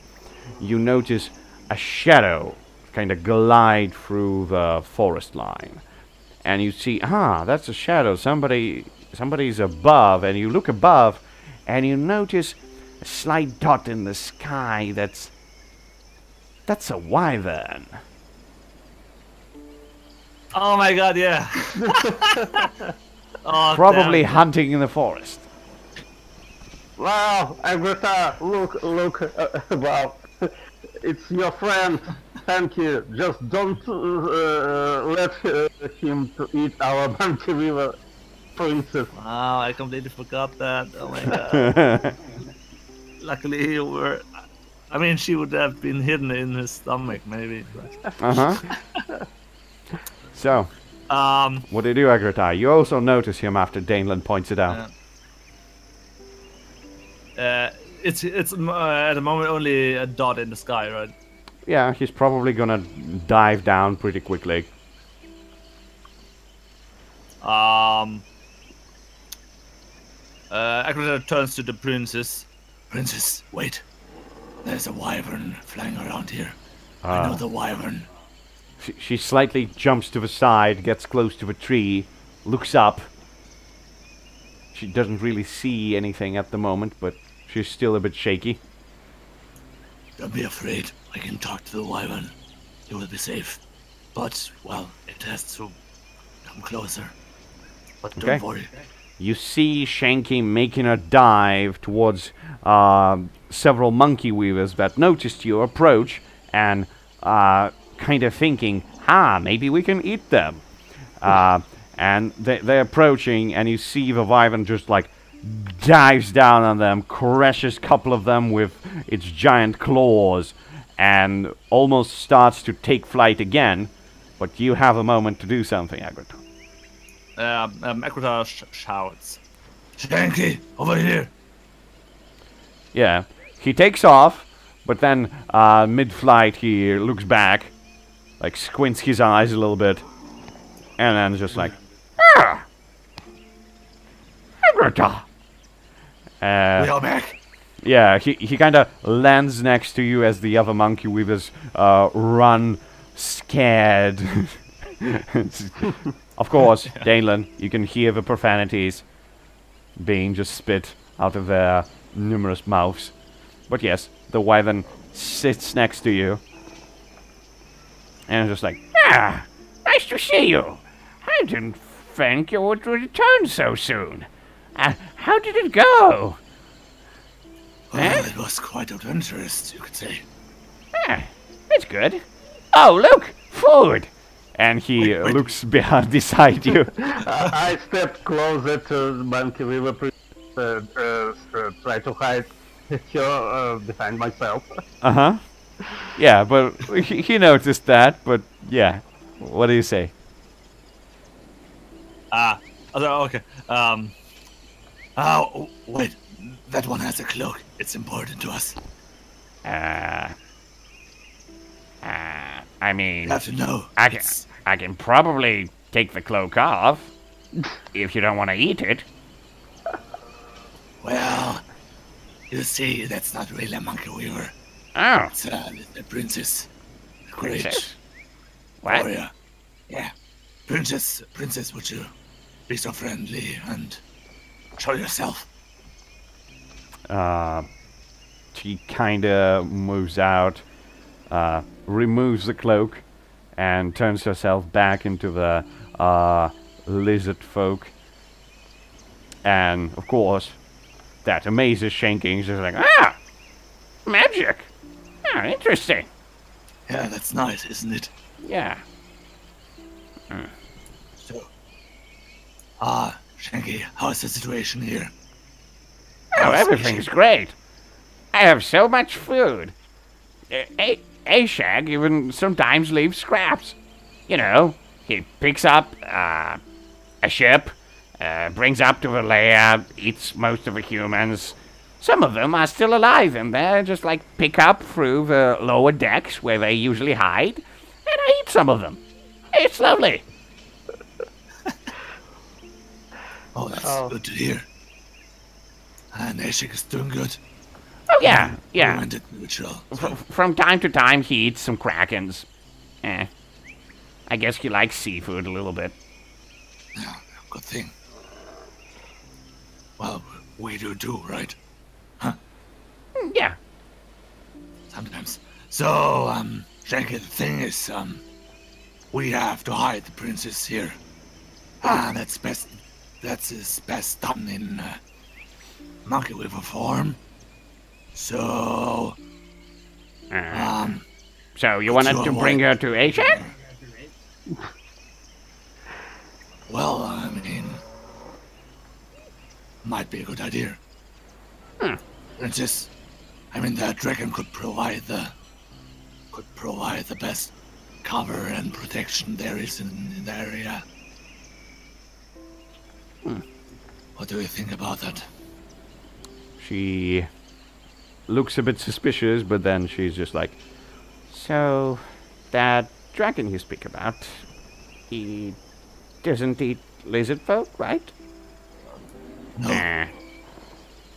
you notice a shadow kind of glide through the forest line. And you see, that's a shadow, somebody's above, and you look above, and you notice a slight dot in the sky that's a wyvern. Oh my god, yeah. Oh, Probably damn. hunting in the forest. Wow, Agrita, look, wow. It's your friend. Thank you. Just don't let him to eat our monkey weaver princess. Wow, I completely forgot that. Oh my god. Luckily, you were. I mean, she would have been hidden in his stomach, maybe. But... So, what do you do, Agrita? You also notice him after Danelan points it out. It's at the moment only a dot in the sky, right? Yeah, he's probably gonna dive down pretty quickly. Agrita turns to the princess. Princess, wait. There's a wyvern flying around here. I know the wyvern. She slightly jumps to the side, gets close to the tree, looks up. She doesn't really see anything at the moment, but she's still a bit shaky. Don't be afraid. I can talk to the wyvern. You will be safe. But, well, it has to come closer. But Okay. don't worry. You see Shanky making a dive towards several monkey weavers that noticed your approach and kind of thinking, maybe we can eat them. And they're approaching, and you see the wyvern just like dives down on them, crushes a couple of them with its giant claws, and almost starts to take flight again. But you have a moment to do something, Agrita. Agrita shouts. Shanky, over here. Yeah, he takes off, but then mid-flight he looks back, like squints his eyes a little bit, and then just like, Agrita! We are back. Yeah, he kind of lands next to you as the other monkey weavers run scared. Of course, Danelan, you can hear the profanities being just spit out of their numerous mouths. But yes, the wyvern sits next to you. And just like, nice to see you. I didn't think you would return so soon. How did it go? Well, it was quite adventurous, you could say. That's good. Oh, look, food. And he looks beside you. I stepped closer to the monkey weaver princess, try to hide her behind myself. Uh-huh. Yeah, but he noticed that, but yeah. What do you say? Okay. Oh, wait. That one has a cloak. It's important to us. I mean, You have to know. I can probably take the cloak off if you don't want to eat it. Well, you see, that's not really a monkey weaver. Oh, It's a princess. Great princess. What? warrior. Yeah. Princess, would you be so friendly and show yourself? She kinda moves out, removes the cloak, and turns herself back into the lizard folk. And of course, that amazes Shanking. She's like, ah, magic. Ah, interesting. Yeah, that's nice, isn't it? Yeah. So, Shanky, how's the situation here? Oh, everything's great. I have so much food. Ashag even sometimes leaves scraps. You know, he picks up a ship, brings up to the lair, eats most of the humans. Some of them are still alive, and they just like pick up through the lower decks where they usually hide, and I eat some of them. It's lovely. Oh, that's good to hear. And Ashik is doing good. Oh yeah, yeah. Romantic neutral. From time to time, he eats some krakens. I guess he likes seafood a little bit. Yeah, good thing. Well, we do too, right? Huh? Yeah. Sometimes. So, Shanky, the thing is, we have to hide the princess here. That's best done in, monkey weaver form. So, So you wanted to bring her to Ashag? well, I mean, might be a good idea. Princess, I mean, that dragon could provide the best cover and protection there is in the area. What do you think about that? She looks a bit suspicious, but then she's just like, so that dragon you speak about, he doesn't eat lizard folk, right? No. Nah.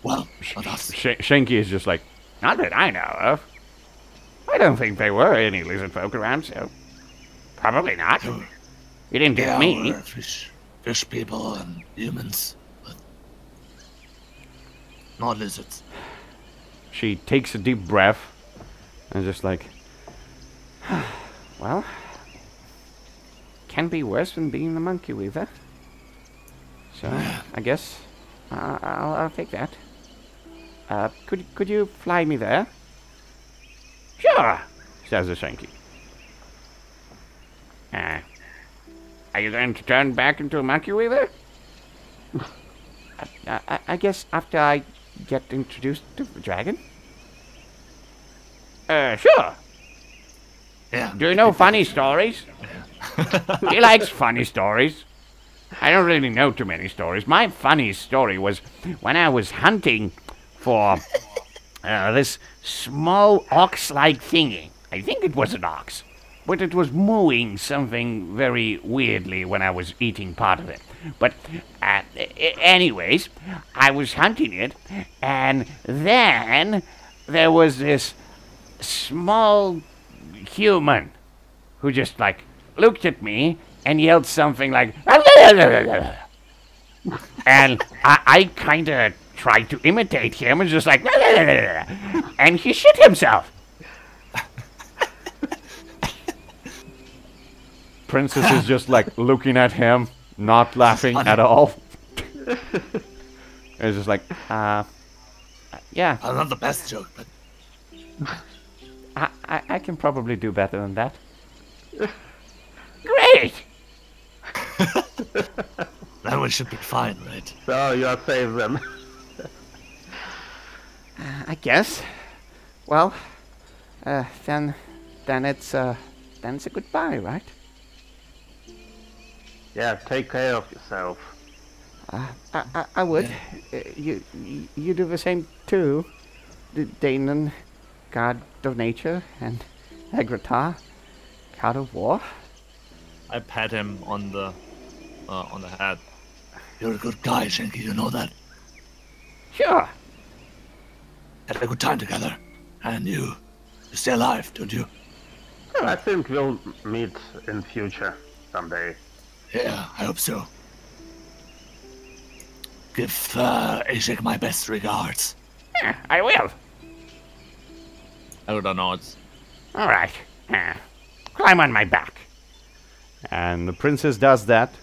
Well, not us. Shanky is just like, not that I know of. I don't think there were any lizard folk around, so probably not. You didn't get me. We're fish people and humans, but not lizards. She takes a deep breath and just like, well, can be worse than being the monkey weaver. So I guess I'll take that. Could you fly me there? Sure, says the Shanky. Are you going to turn back into a monkey weaver? I guess after I get introduced to the dragon. Sure. Yeah. Do you know funny stories? He likes funny stories. I don't really know too many stories. My funniest story was when I was hunting for this small ox-like thingy. I think it was an ox, but it was mooing something very weirdly when I was eating part of it. But anyways, I was hunting it, and then there was this small human who just like looked at me and yelled something like and I kind of tried to imitate him and just like and he shit himself. Princess is just like looking at him, not laughing at all. It's just like yeah, Not the best joke, but I can probably do better than that. Great! that one should be fine, right? So you are safe then. I guess. Well, Then it's a goodbye, right? Yeah, take care of yourself. I would. You do the same too. Danon, god of nature, and Agrata, god of war. I pat him on the head. You're a good guy, Shenki, you know that. Sure. Had a good time together. And you stay alive, don't you? I think we'll meet in future someday. Yeah, I hope so. Give Ashik my best regards. Yeah, I will. Agrata nods. All right. Climb on my back. And the princess does that.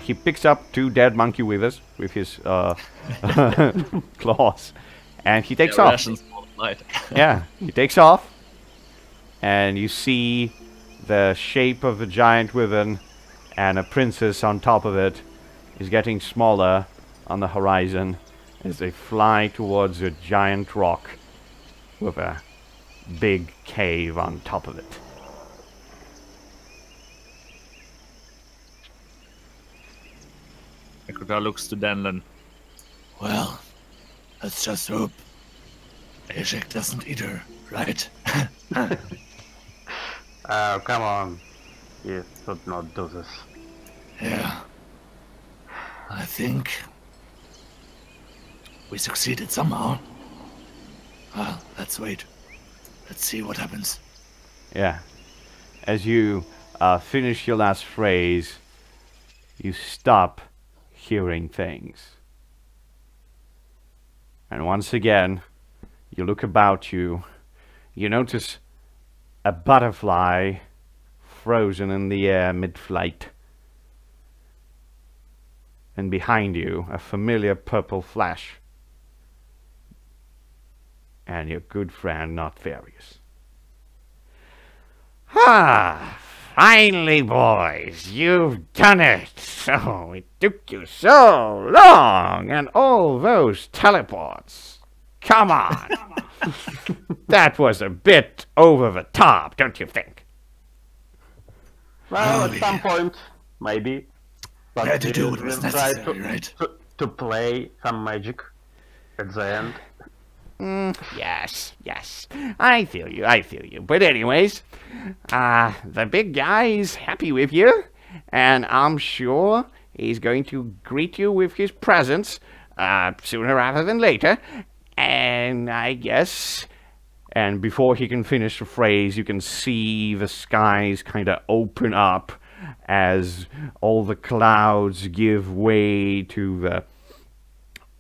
He picks up 2 dead monkey withers with his claws, and he takes off. Yeah, he takes off, and you see the shape of the giant wyvern and a princess on top of it is getting smaller on the horizon as they fly towards a giant rock with a big cave on top of it. Agrata looks to Danlin. Well, let's just hope Ashik doesn't eat her, right? Come on. You should not do this. Yeah. I think we succeeded somehow. Well, let's wait. Let's see what happens. Yeah. As you finish your last phrase, you stop hearing things. And once again, you look about you. You notice a butterfly frozen in the air mid-flight. And behind you, a familiar purple flash. And your good friend, Not Various. Ah! Finally, boys, you've done it! So, it took you so long, and all those teleports. Come on! That was a bit over the top, don't you think? Well, at some point, maybe. But had to we do what was didn't try necessary, right? to play some magic at the end. Yes, I feel you. But anyways, the big guy is happy with you, and I'm sure he's going to greet you with his presence, sooner rather than later, and I guess... And before he can finish the phrase, you can see the skies kind of open up as all the clouds give way to the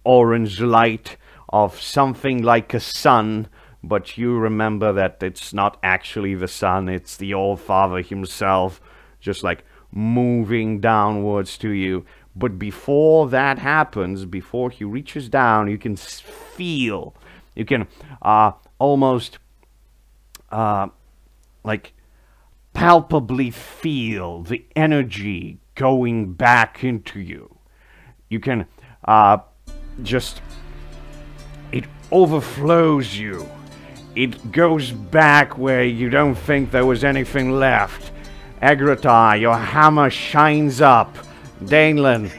orange light of something like a sun, but you remember that it's not actually the sun, it's the All-Father himself, just like moving downwards to you. But before that happens, before he reaches down, you can feel, you can almost like palpably feel the energy going back into you. You can just... It overflows you. It goes back where you don't think there was anything left. Agrata, your hammer shines up. Danon,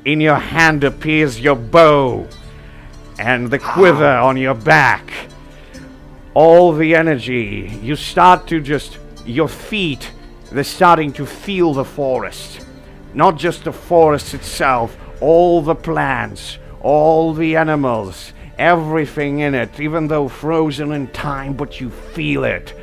in your hand appears your bow. And the quiver on your back. All the energy. You start to just... Your feet, they're starting to feel the forest. Not just the forest itself. All the plants. All the animals. Everything in it, even though frozen in time, but you feel it.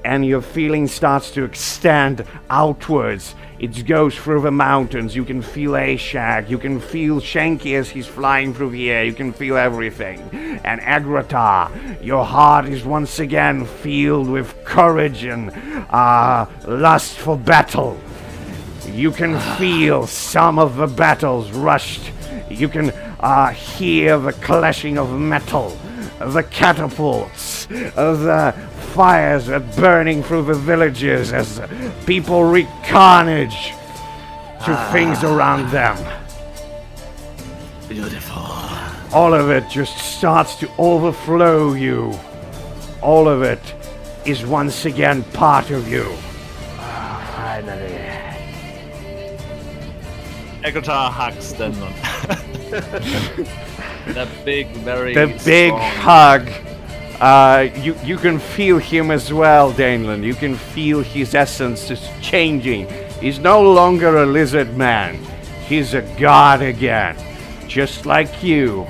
And your feeling starts to extend outwards. It goes through the mountains. You can feel Ashak. You can feel Shenki as he's flying through the air. You can feel everything. And Agrata, your heart is once again filled with courage and lust for battle. You can feel some of the battles rushed. You can hear the clashing of metal, the catapults, the fires are burning through the villages as people wreak carnage to things around them. Beautiful. All of it just starts to overflow you. all of it is once again part of you. Finally. Agrota hugs Denlon. That big, very The big strong hug. You can feel him as well, Daneland. You can feel his essence is changing. He's no longer a lizard man. He's a god again. Just like you.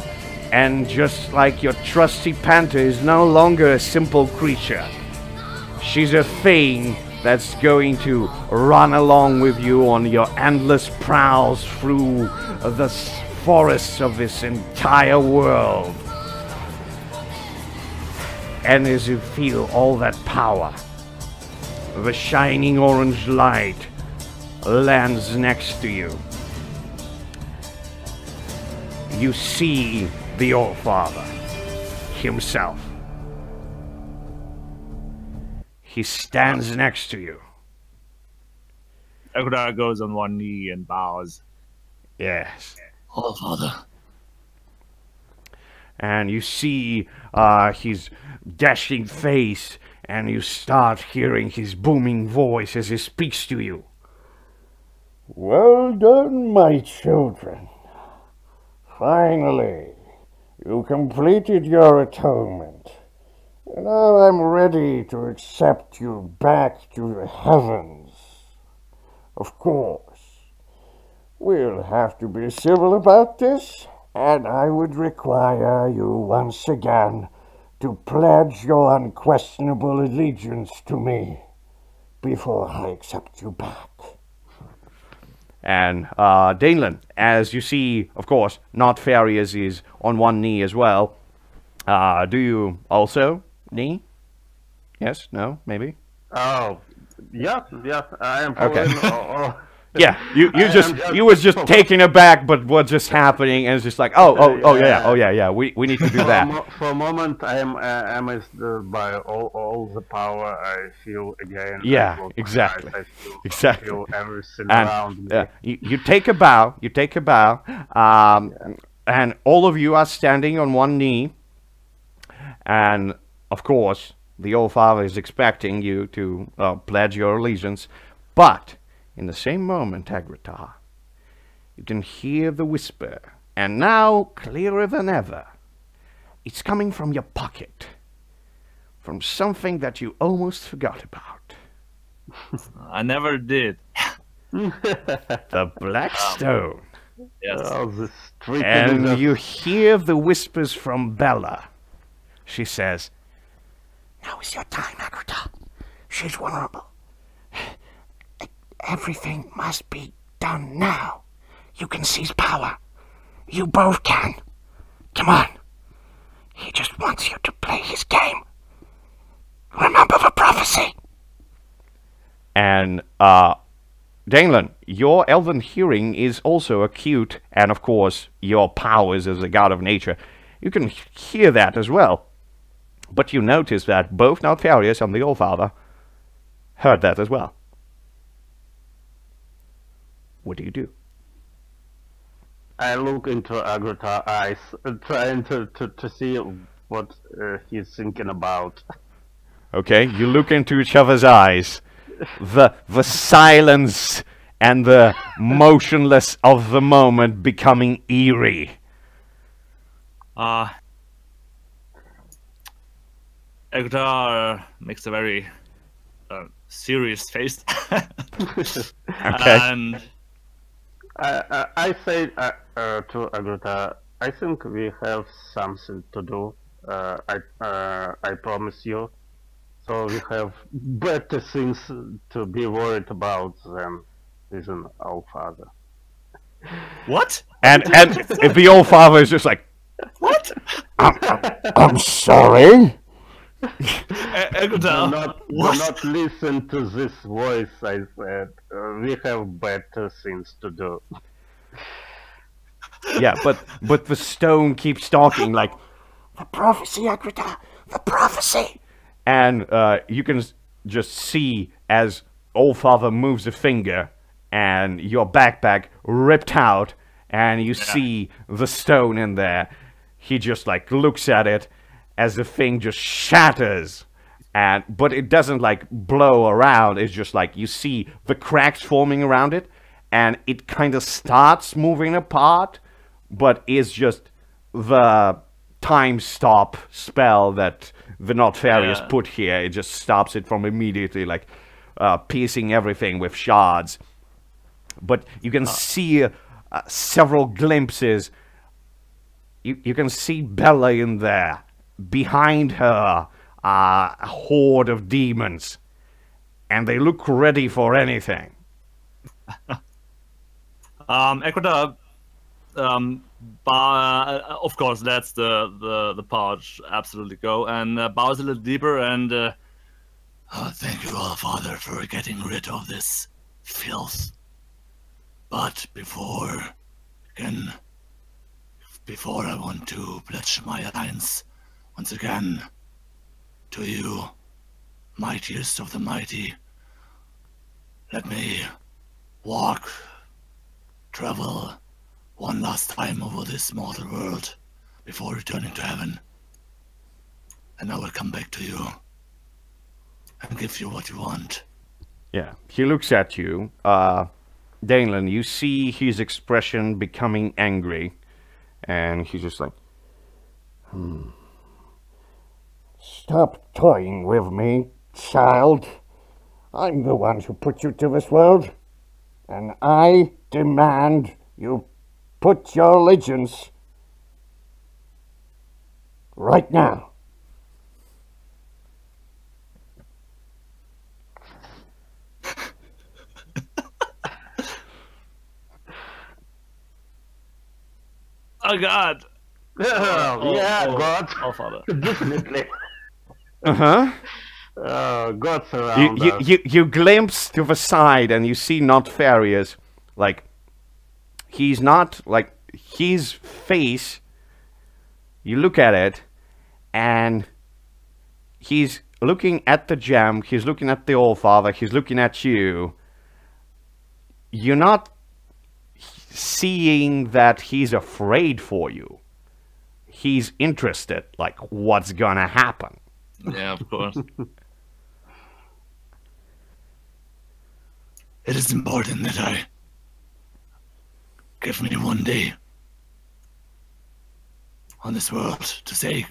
And just like your trusty panther is no longer a simple creature. She's a thing that's going to run along with you on your endless prowls through the forests of this entire world. And as you feel all that power, the shining orange light lands next to you. You see the All-Father himself. He stands next to you. Agrota goes on one knee and bows. Yes. Oh, Father. And you see his dashing face, and you start hearing his booming voice as he speaks to you. Well done, my children. Finally, you completed your atonement. Now I'm ready to accept you back to the heavens. Of course, we'll have to be civil about this, and I would require you once again to pledge your unquestionable allegiance to me before I accept you back. And Daneland, as you see, of course, Not Farius is on one knee as well. Do you also knee? Yes? No? Maybe? Oh, yeah, I am Okay. following. Yeah, you was just taken aback, but what's just happening, and it's just like, oh yeah, we need to do that. For a moment, I am amazed by all the power I feel again. Yeah, I close my exactly. eyes, I Exactly. feel everything And around me. you take a bow, and all of you are standing on one knee, and of course, the All-Father is expecting you to pledge your allegiance, but in the same moment, Agrota, you can hear the whisper, and now clearer than ever. It's coming from your pocket, from something that you almost forgot about. I never did. The Black Stone. Yes. Oh, the street And lizard. you hear the whispers from Bella. She says, "Now is your time, Agrota. She's vulnerable. Everything must be done now. You can seize power. You both can. Come on. He just wants you to play his game. Remember the prophecy." And, Daneland, your elven hearing is also acute, and of course, your powers as a god of nature. You can hear that as well. But you notice that both Naltharius and the All-Father heard that as well. What do you do? I look into Agrota eyes, trying to see what he's thinking about. Okay, you look into each other's eyes. The silence and the motionless of the moment becoming eerie. Agrota makes a very serious face. Okay. And I say to Agrota, I think we have something to do. I promise you. So we have better things to be worried about than isn't our father. what? And the All-Father is just like, What? I'm sorry? Agrota, Do not listen to this voice, I said. We have better things to do. Yeah, but the stone keeps talking like, "The prophecy, Agrota, the prophecy." And you can just see as All-Father moves a finger, and your backpack ripped out, and you see the stone in there. He just like looks at it, as the thing just shatters. But it doesn't like blow around. It's just like you see the cracks forming around it, and it kind of starts moving apart, but it's just the time stop spell that the Notfarius put here. It just stops it from immediately like piercing everything with shards. But you can see several glimpses. You can see Bella in there. Behind her, a horde of demons, and they look ready for anything. Ecuador, of course, lets the pouch absolutely go, and bows a little deeper and. Thank you, all Father, for getting rid of this filth. But before I want to pledge my alliance once again to you, mightiest of the mighty, let me travel one last time over this mortal world before returning to heaven. And I will come back to you and give you what you want. Yeah, he looks at you. Danelan, you see his expression becoming angry, and he's just like, Stop toying with me, child. I'm the one who put you to this world, and I demand you put your allegiance right now. Oh God! God. Oh, Father. Definitely. God surround us. You glimpse to the side, and you see Notfarius. Like, he's not, like, his face, you look at it, and he's looking at the gem, he's looking at the All-Father, he's looking at you. You're not seeing that he's afraid for you. He's interested, like, what's gonna happen. Yeah, of course. It is important that I give me one day on this world to say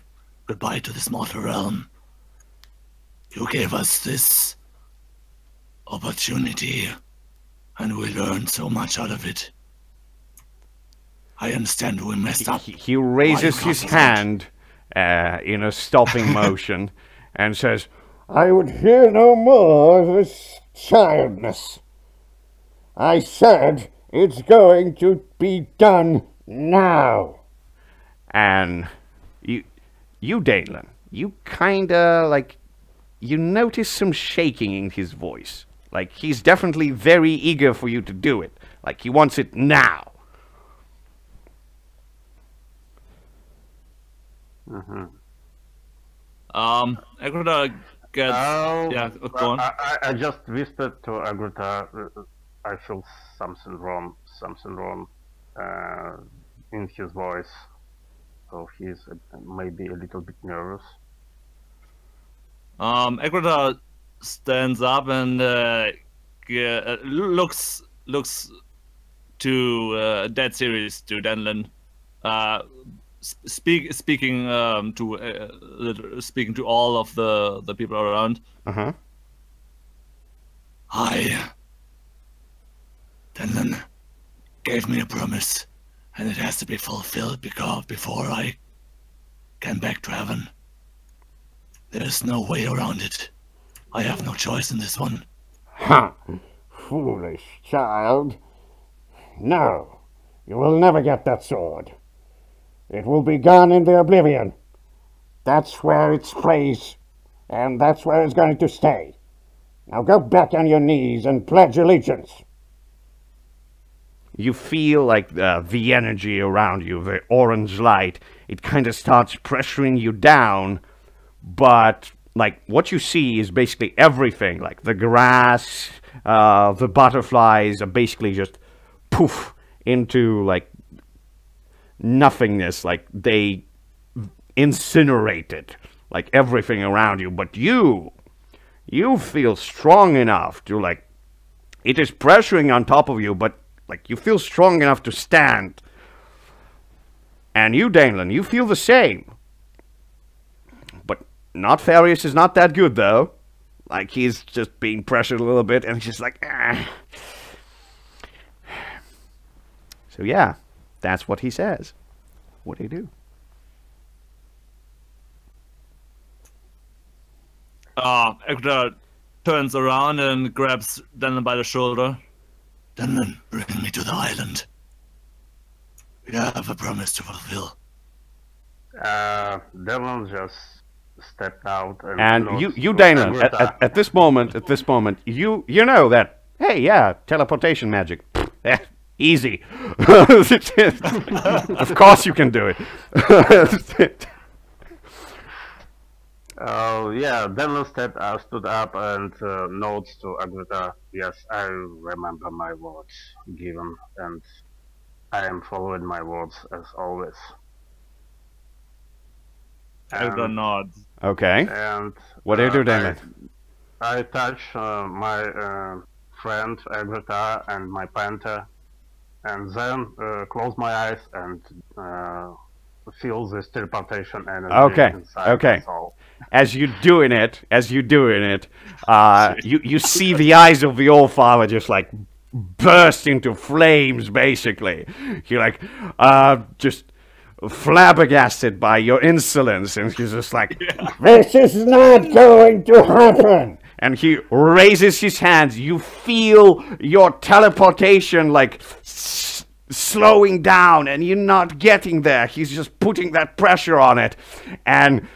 goodbye to this mortal realm. You gave us this opportunity, and we learned so much out of it. I understand we messed up. He raises his hand in a stopping motion and says, I would hear no more of this childness. I said it's going to be done now. And you Danelan, you kinda, like, you notice some shaking in his voice. Like, he's definitely very eager for you to do it. Like, he wants it now. Ecuador gets... yeah, go on. I just whispered to Agrita, I feel something wrong in his voice. So he's maybe a little bit nervous. Ecuador stands up and looks to dead serious to Denlin. Speaking to all of the people around. Denlin gave me a promise, and it has to be fulfilled before I can back to heaven. There's no way around it. I have no choice in this one. Ha! Foolish child. No, you will never get that sword. It will be gone in the oblivion. That's where it's placed, and that's where it's going to stay. Now go back on your knees and pledge allegiance. You feel like the energy around you, the orange light, it kind of starts pressuring you down, but like what you see is basically everything, like the grass, the butterflies are basically just poof into like nothingness. Like they incinerated, like everything around you. But you feel strong enough to, like, it is pressuring on top of you, but like you feel strong enough to stand. And you, Danelin, you feel the same. But not Farius is not that good, though. Like, he's just being pressured a little bit, and he's just like, ah. So yeah, that's what he says. What do you do? Ekta turns around and grabs Denlin by the shoulder. Denlin, bring me to the island. We have a promise to fulfill. Denlin just stepped out and you Danelin, at this moment, you know that, hey, yeah, teleportation magic, easy. Of course you can do it. Yeah, Denlin stood up and nods to Agrita. Yes, I remember my words given, and I am following my words as always. Agrita nods. Okay. And what do you do, Danelin? I touch my friend Agrita and my panther, and then close my eyes and feel this teleportation energy. Okay. Inside. Okay. So. As you're doing it, you see the eyes of the old father just like burst into flames. Basically, you're like just flabbergasted by your insolence, and he's just like, This is not going to happen! And he raises his hands. You feel your teleportation like slowing down, and you're not getting there. He's just putting that pressure on it. And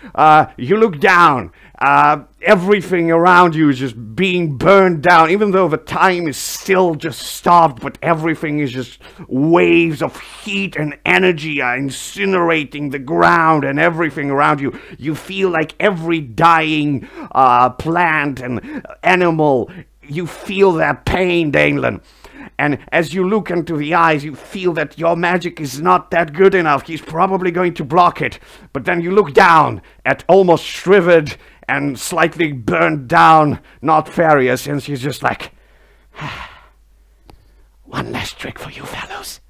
you look down. Everything around you is just being burned down, even though the time is still just stopped, but everything is just waves of heat and energy are incinerating the ground and everything around you. You feel like every dying plant and animal, you feel that pain, Danelin. And as you look into the eyes, you feel that your magic is not that good enough. He's probably going to block it. But then you look down at almost shriveled and slightly burned down Not Farius, and she's just like, one last trick for you fellows.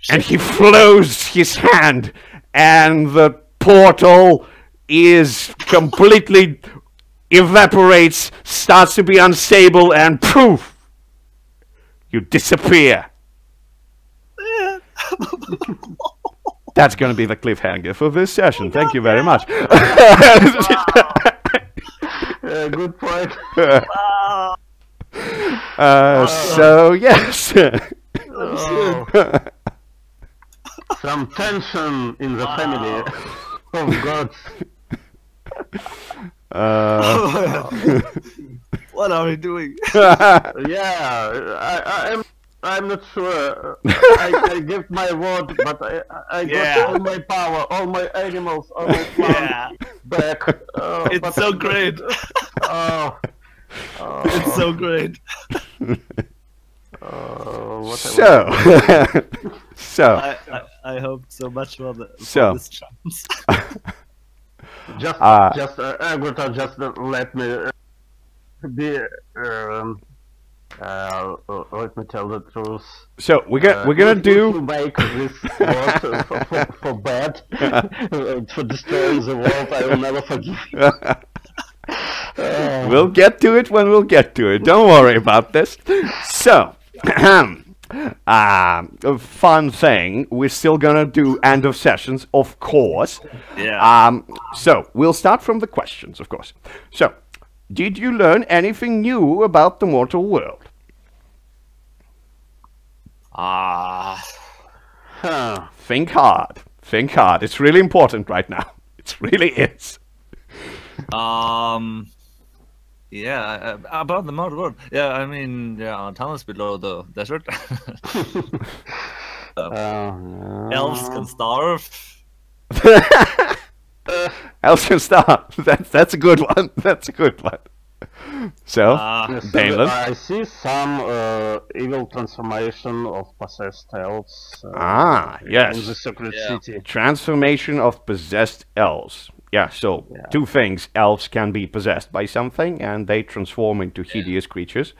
And he flows his hand, and the portal is completely evaporates, starts to be unstable, and poof! You disappear. That's going to be the cliffhanger for this session. Thank you very much. Good point. So, yes. Some tension in the family. Oh, God. What are we doing? Yeah, I'm not sure. I give my word, but I got all my power, all my animals, all my plants back. It's so great. It's so great. So I hope so much for this chance. just Agrita, just let me be. Let me tell the truth. So we're gonna do. To make this world for bad, for destroying the world, I will never forgive you. We'll get to it when we'll get to it. Don't worry about this. So, a fun thing. We're still gonna do end of sessions, of course. Yeah. So we'll start from the questions, of course. So, did you learn anything new about the mortal world? Think hard. Think hard. It's really important right now. It really is. Yeah, about the mortal world. Yeah, I mean, there are tunnels below the desert. Elves can starve. Elves can starve. That's a good one. That's a good one. So, Yes, Daneland. I see some evil transformation of possessed elves Yes. in the secret Yeah. city. Transformation of possessed elves. Yeah, so two things. Elves can be possessed by something and they transform into hideous creatures.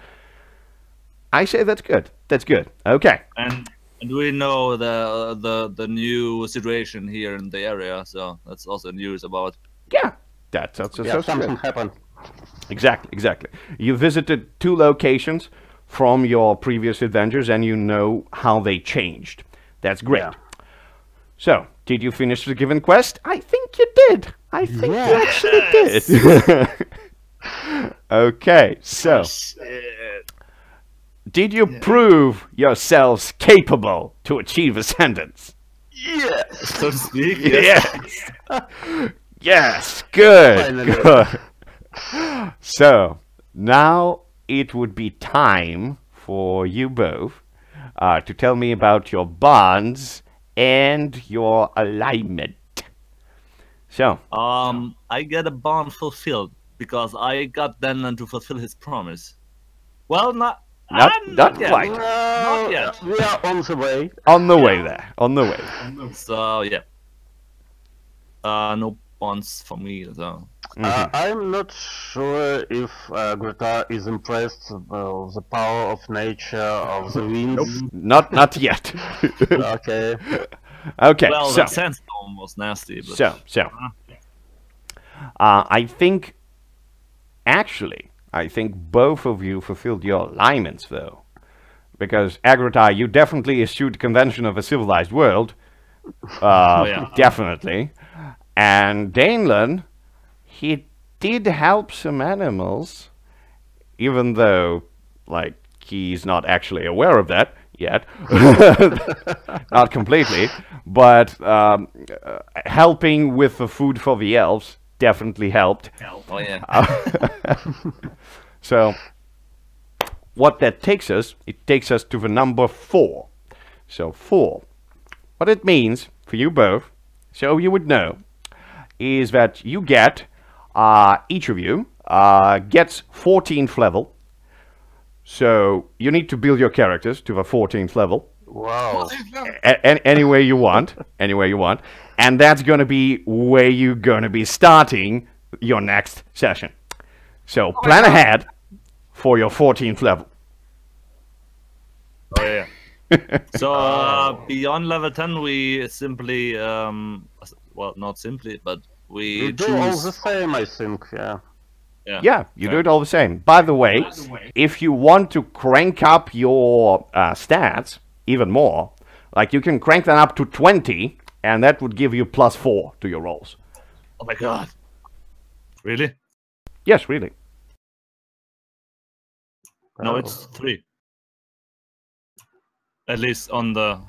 I say that's good. That's good. Okay. And we know the new situation here in the area, so that's also news about. Yeah. That's Yeah, something good. happened. Exactly. You visited two locations from your previous adventures and you know how they changed. That's great. Yeah. So, did you finish the given quest? I think you did. I think you actually did. Okay, so did you prove yourselves capable to achieve ascendance? Yes, so to speak. Yes. Yes, good. Finally. Good. So, now it would be time for you both to tell me about your bonds and your alignment. So, I get a bond fulfilled because I got Denland to fulfill his promise. Well, not not yet. quite. Not yet. We are on the way. On the way there. On the way. So yeah. No bonds for me. So I'm not sure if Greta is impressed with the power of nature, of the winds. Not yet. Okay. Okay, well, so the sandstorm was nasty. But I think both of you fulfilled your alignments, though. Because, Agrota, you definitely eschewed convention of a civilized world. Definitely. And Daneland, he did help some animals, even though, like, he's not actually aware of that yet. Not completely. But helping with the food for the elves definitely helped. oh yeah. So, what that takes us, it takes us to the number 4. So, 4. What it means for you both, so you would know, is that you get, each of you gets 14th level. So, you need to build your characters to the 14th level. Wow. Any way you want. Any way you want. And that's going to be where you're going to be starting your next session. So, plan ahead for your 14th level. Oh yeah. So beyond level 10, we simply, well, not simply, but we We do all choose. the same, I think, yeah. Yeah, you do it all the same. By the way, if you want to crank up your stats even more, like you can crank them up to 20, and that would give you +4 to your rolls. Oh my god! Really? Yes, really. No, it's 3. At least on the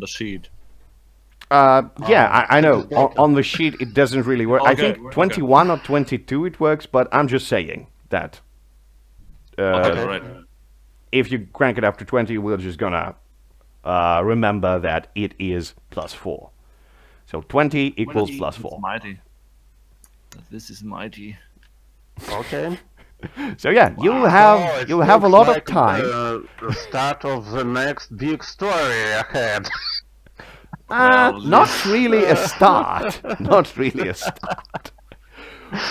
sheet. Yeah, I know. On the sheet, it doesn't really work. I Okay, think 21 or 22 it works, but I'm just saying that Okay, right. if you crank it up to 20, we're just gonna remember that it is +4. So 20 equals It's +4. mighty. This is mighty. Okay. So yeah, you'll have a lot of time. The start of the next big story ahead. Not really a start. Not really a start.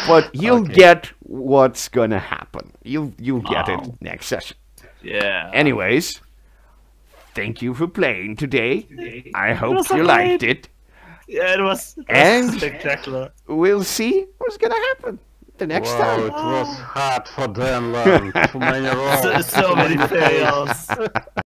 But you'll get what's gonna happen. You'll get it next session. Yeah. Anyways, thank you for playing today. I hope you liked it. Yeah, it was And- spectacular. We'll see what's gonna happen the next Wow, time. it was hard for Denland. Too many rolls. So many fails.